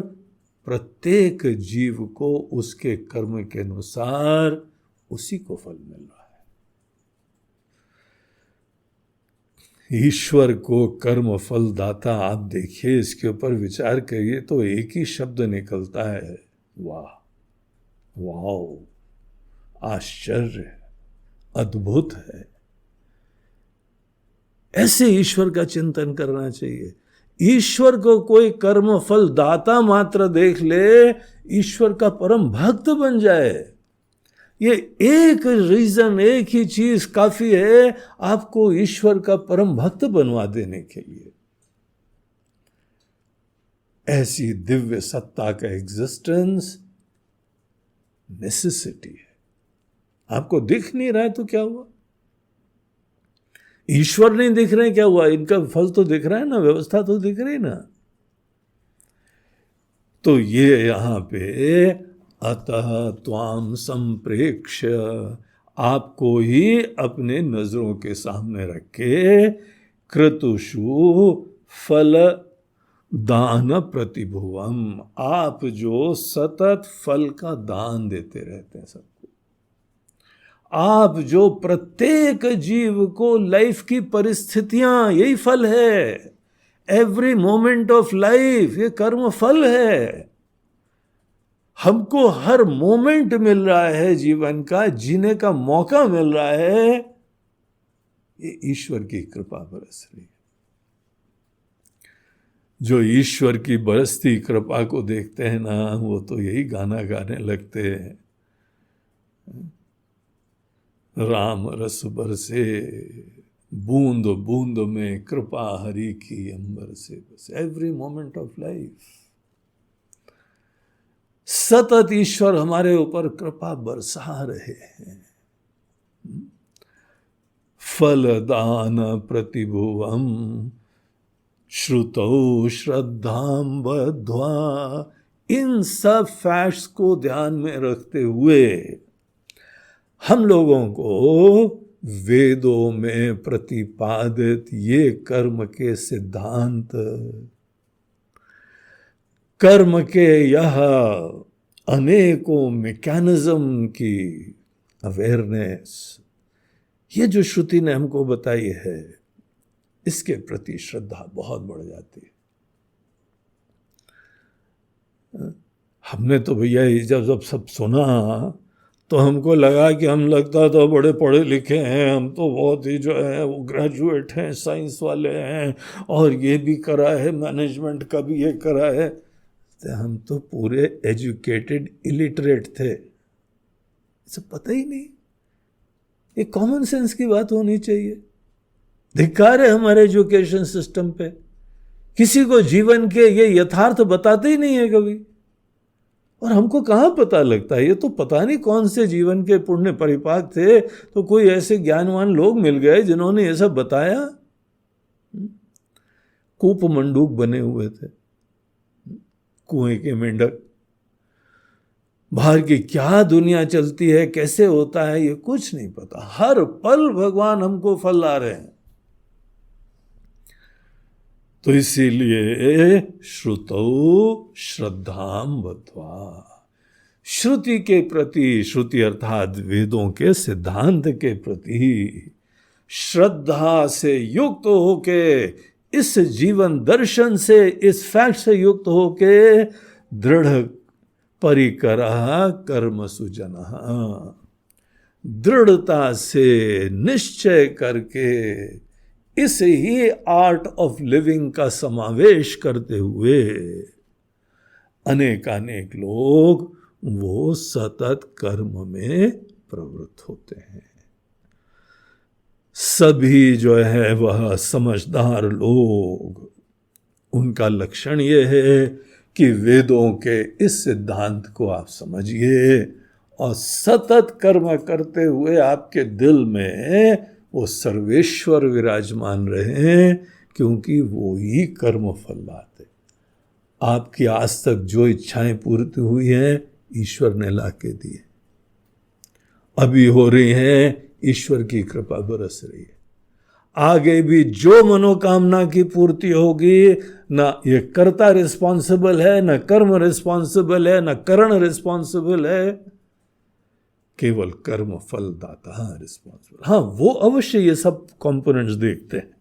प्रत्येक जीव को उसके कर्म के अनुसार उसी को फल मिल रहा है। ईश्वर को कर्म फल दाता आप देखिए, इसके ऊपर विचार करिए तो एक ही शब्द निकलता है, वाह, वाओ, आश्चर्य, अद्भुत है। ऐसे ईश्वर का चिंतन करना चाहिए। ईश्वर को कोई कर्म फल दाता मात्र देख ले, ईश्वर का परम भक्त बन जाए। ये एक रीजन, एक ही चीज काफी है आपको ईश्वर का परम भक्त बनवा देने के लिए। ऐसी दिव्य सत्ता का एग्जिस्टेंस नेसेसिटी है। आपको दिख नहीं रहा है तो क्या हुआ? ईश्वर नहीं दिख रहे क्या हुआ? इनका फल तो दिख रहा है ना, व्यवस्था तो दिख रही ना। तो ये यहां पे अतः त्वाम संप्रेक्ष्य, आपको ही अपने नजरों के सामने रख के, क्रतुषु फल दान प्रतिभुवम, आप जो सतत फल का दान देते रहते हैं सबको, आप जो प्रत्येक जीव को, लाइफ की परिस्थितियां यही फल है, एवरी मोमेंट ऑफ लाइफ ये कर्म फल है। हमको हर मोमेंट मिल रहा है जीवन का, जीने का मौका मिल रहा है, ये ईश्वर की कृपा बरस रही है। जो ईश्वर की बरसती कृपा को देखते हैं ना, वो तो यही गाना गाने लगते हैं, राम रस बरसे बूंद बूंद में, कृपा हरि की अंबर से बस। एवरी मोमेंट ऑफ लाइफ सतत ईश्वर हमारे ऊपर कृपा बरसा रहे हैं। फल दान प्रतिभुवम श्रुतौ श्रद्धाम बद्ध्वा, इन सब फैक्ट्स को ध्यान में रखते हुए हम लोगों को वेदों में प्रतिपादित ये कर्म के सिद्धांत, कर्म के यह अनेकों मैकेनिज्म की अवेयरनेस, ये जो श्रुति ने हमको बताई है, इसके प्रति श्रद्धा बहुत बढ़ जाती है। हमने तो भैया जब सब सुना तो हमको लगा कि हम लगता तो बड़े पढ़े लिखे हैं, हम तो बहुत ही जो है वो ग्रेजुएट हैं, साइंस वाले हैं, और ये भी करा है, मैनेजमेंट का भी ये करा है। तो हम तो पूरे एजुकेटेड इलिटरेट थे, सब पता ही नहीं। ये कॉमन सेंस की बात होनी चाहिए। धिक्कार है हमारे एजुकेशन सिस्टम पे, किसी को जीवन के ये यथार्थ बताते ही नहीं है कभी। और हमको कहाँ पता लगता है, ये तो पता नहीं कौन से जीवन के पुण्य परिपाक थे, तो कोई ऐसे ज्ञानवान लोग मिल गए जिन्होंने ये सब बताया। कूप मंडूक बने हुए थे, कुएं के मेंढक, बाहर की क्या दुनिया चलती है, कैसे होता है, ये कुछ नहीं पता। हर पल भगवान हमको फल ला रहे हैं। तो इसीलिए श्रुतौ श्रद्धाम बद्ध्वा, श्रुति के प्रति, श्रुति अर्थात वेदों के सिद्धांत के प्रति श्रद्धा से युक्त होके, इस जीवन दर्शन से, इस फैक्ट से युक्त होके, दृढ़ परिकरः कर्म सुजनः, दृढ़ता से निश्चय करके इस ही आर्ट ऑफ लिविंग का समावेश करते हुए अनेकानेक लोग वो सतत कर्म में प्रवृत्त होते हैं। सभी जो है वह समझदार लोग, उनका लक्षण ये है कि वेदों के इस सिद्धांत को आप समझिए और सतत कर्म करते हुए आपके दिल में वो सर्वेश्वर विराजमान रहे, क्योंकि वो ही कर्म फल लाते। आपकी आज तक जो इच्छाएं पूर्ति हुई हैं ईश्वर ने लाके दी, अभी हो रही हैं, ईश्वर की कृपा बरस रही है। आगे भी जो मनोकामना की पूर्ति होगी, ना ये कर्ता रिस्पॉन्सिबल है, ना कर्म रिस्पॉन्सिबल है, ना करण रिस्पॉन्सिबल है, केवल कर्म फल दाता रिस्पॉन्सिबल। हाँ, वो अवश्य ये सब कंपोनेंट्स देखते हैं,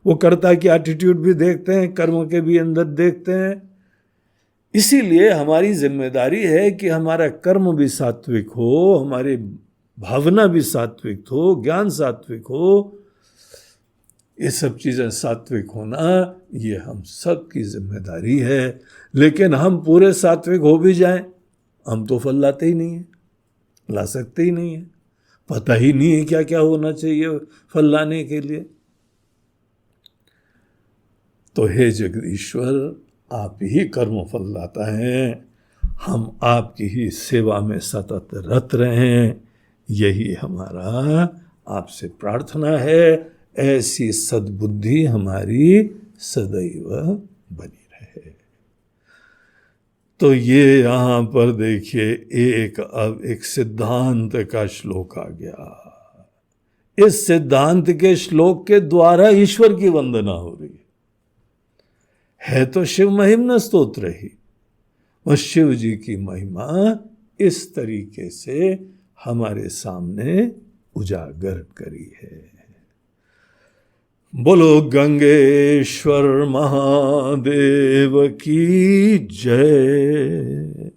वो कर्ता की एटीट्यूड भी देखते हैं, कर्म के भी अंदर देखते हैं। इसीलिए हमारी जिम्मेदारी है कि हमारा कर्म भी सात्विक हो, हमारी भावना भी सात्विक हो, ज्ञान सात्विक हो। ये सब चीज़ें सात्विक होना ये हम सब की जिम्मेदारी है। लेकिन हम पूरे सात्विक हो भी जाएं, हम तो फल लाते ही नहीं है, ला सकते ही नहीं है, पता ही नहीं है क्या क्या होना चाहिए फल लाने के लिए। तो हे जगदीश्वर, आप ही कर्म फल लाता है, हम आपकी ही सेवा में सतत रत रहें, यही हमारा आपसे प्रार्थना है। ऐसी सद्बुद्धि हमारी सदैव बनी रहे। तो ये यहाँ पर देखिए अब एक सिद्धांत का श्लोक आ गया। इस सिद्धांत के श्लोक के द्वारा ईश्वर की वंदना हो रही है तो शिव महिम्न स्तोत्र ही, वह शिव जी की महिमा इस तरीके से हमारे सामने उजागर करी है। बोलो गंगेश्वर महादेव की जय।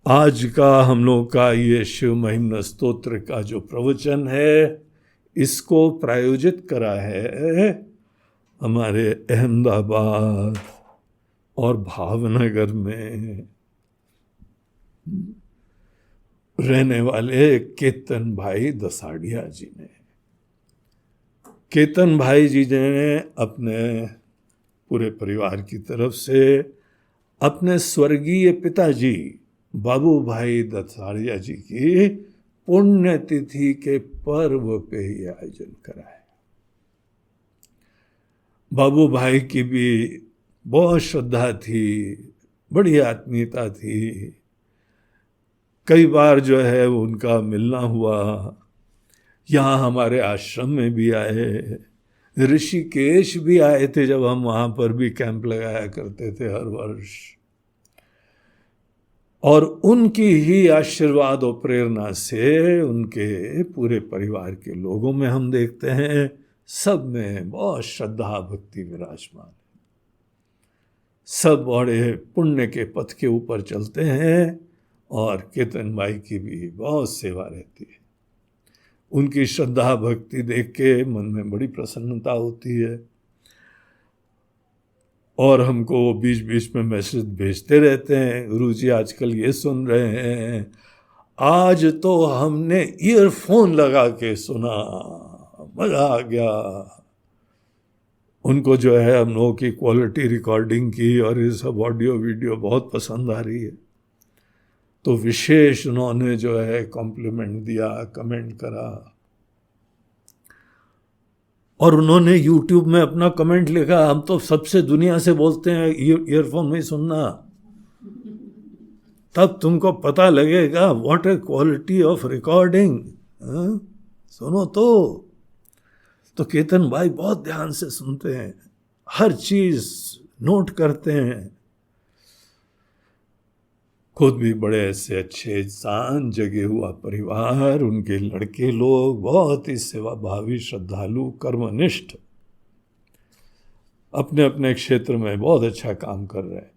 आज का हम लोग का ये शिव महिम्न स्तोत्र का जो प्रवचन है, इसको प्रायोजित करा है हमारे अहमदाबाद और भावनगर में रहने वाले केतन भाई दसाड़िया जी ने। केतन भाई जी ने अपने पूरे परिवार की तरफ से अपने स्वर्गीय पिताजी बाबू भाई दसाड़िया जी की पुण्यतिथि के पर्व पे ही आयोजन करा है। बाबू भाई की भी बहुत श्रद्धा थी, बड़ी आत्मीयता थी। कई बार जो है उनका मिलना हुआ, यहाँ हमारे आश्रम में भी आए, ऋषिकेश भी आए थे जब हम वहाँ पर भी कैंप लगाया करते थे हर वर्ष। और उनकी ही आशीर्वाद और प्रेरणा से उनके पूरे परिवार के लोगों में हम देखते हैं सब में बहुत श्रद्धा भक्ति विराजमान है। सब बड़े पुण्य के पथ के ऊपर चलते हैं और केतन भाई की भी बहुत सेवा रहती है। उनकी श्रद्धा भक्ति देख के मन में बड़ी प्रसन्नता होती है और हमको बीच बीच में मैसेज भेजते रहते हैं, गुरुजी आजकल ये सुन रहे हैं, आज तो हमने ईयरफोन लगा के सुना, मजा आ गया। उनको जो है हम लोगों की क्वालिटी रिकॉर्डिंग की और ये सब ऑडियो वीडियो बहुत पसंद आ रही है। तो विशेष उन्होंने जो है कॉम्प्लीमेंट दिया, कमेंट करा और उन्होंने YouTube में अपना कमेंट लिखा, हम तो सबसे दुनिया से बोलते हैं ईयरफोन में सुनना, तब तुमको पता लगेगा what A quality of recording. सुनो तो केतन भाई बहुत ध्यान से सुनते हैं, हर चीज नोट करते हैं। खुद भी बड़े ऐसे अच्छे इंसान, जगे हुआ परिवार, उनके लड़के लोग बहुत ही सेवा भावी, श्रद्धालु, कर्मनिष्ठ, अपने अपने क्षेत्र में बहुत अच्छा काम कर रहे हैं।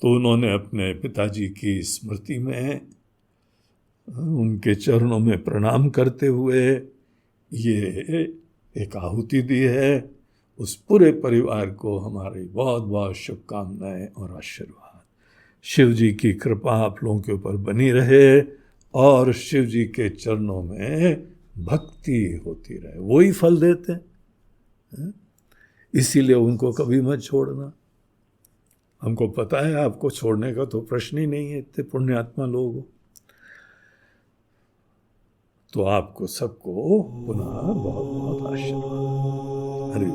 तो उन्होंने अपने पिताजी की स्मृति में उनके चरणों में प्रणाम करते हुए ये एक आहुति दी है। उस पूरे परिवार को हमारी बहुत बहुत शुभकामनाएं और आशीर्वाद। शिव जी की कृपा आप लोगों के ऊपर बनी रहे और शिव जी के चरणों में भक्ति होती रहे, वही फल देते हैं। इसीलिए उनको कभी मत छोड़ना। हमको पता है आपको छोड़ने का तो प्रश्न ही नहीं है, इतने पुण्यात्मा लोग हो। तो आपको सबको पुनः बहुत बहुत आशीर्वाद। हरि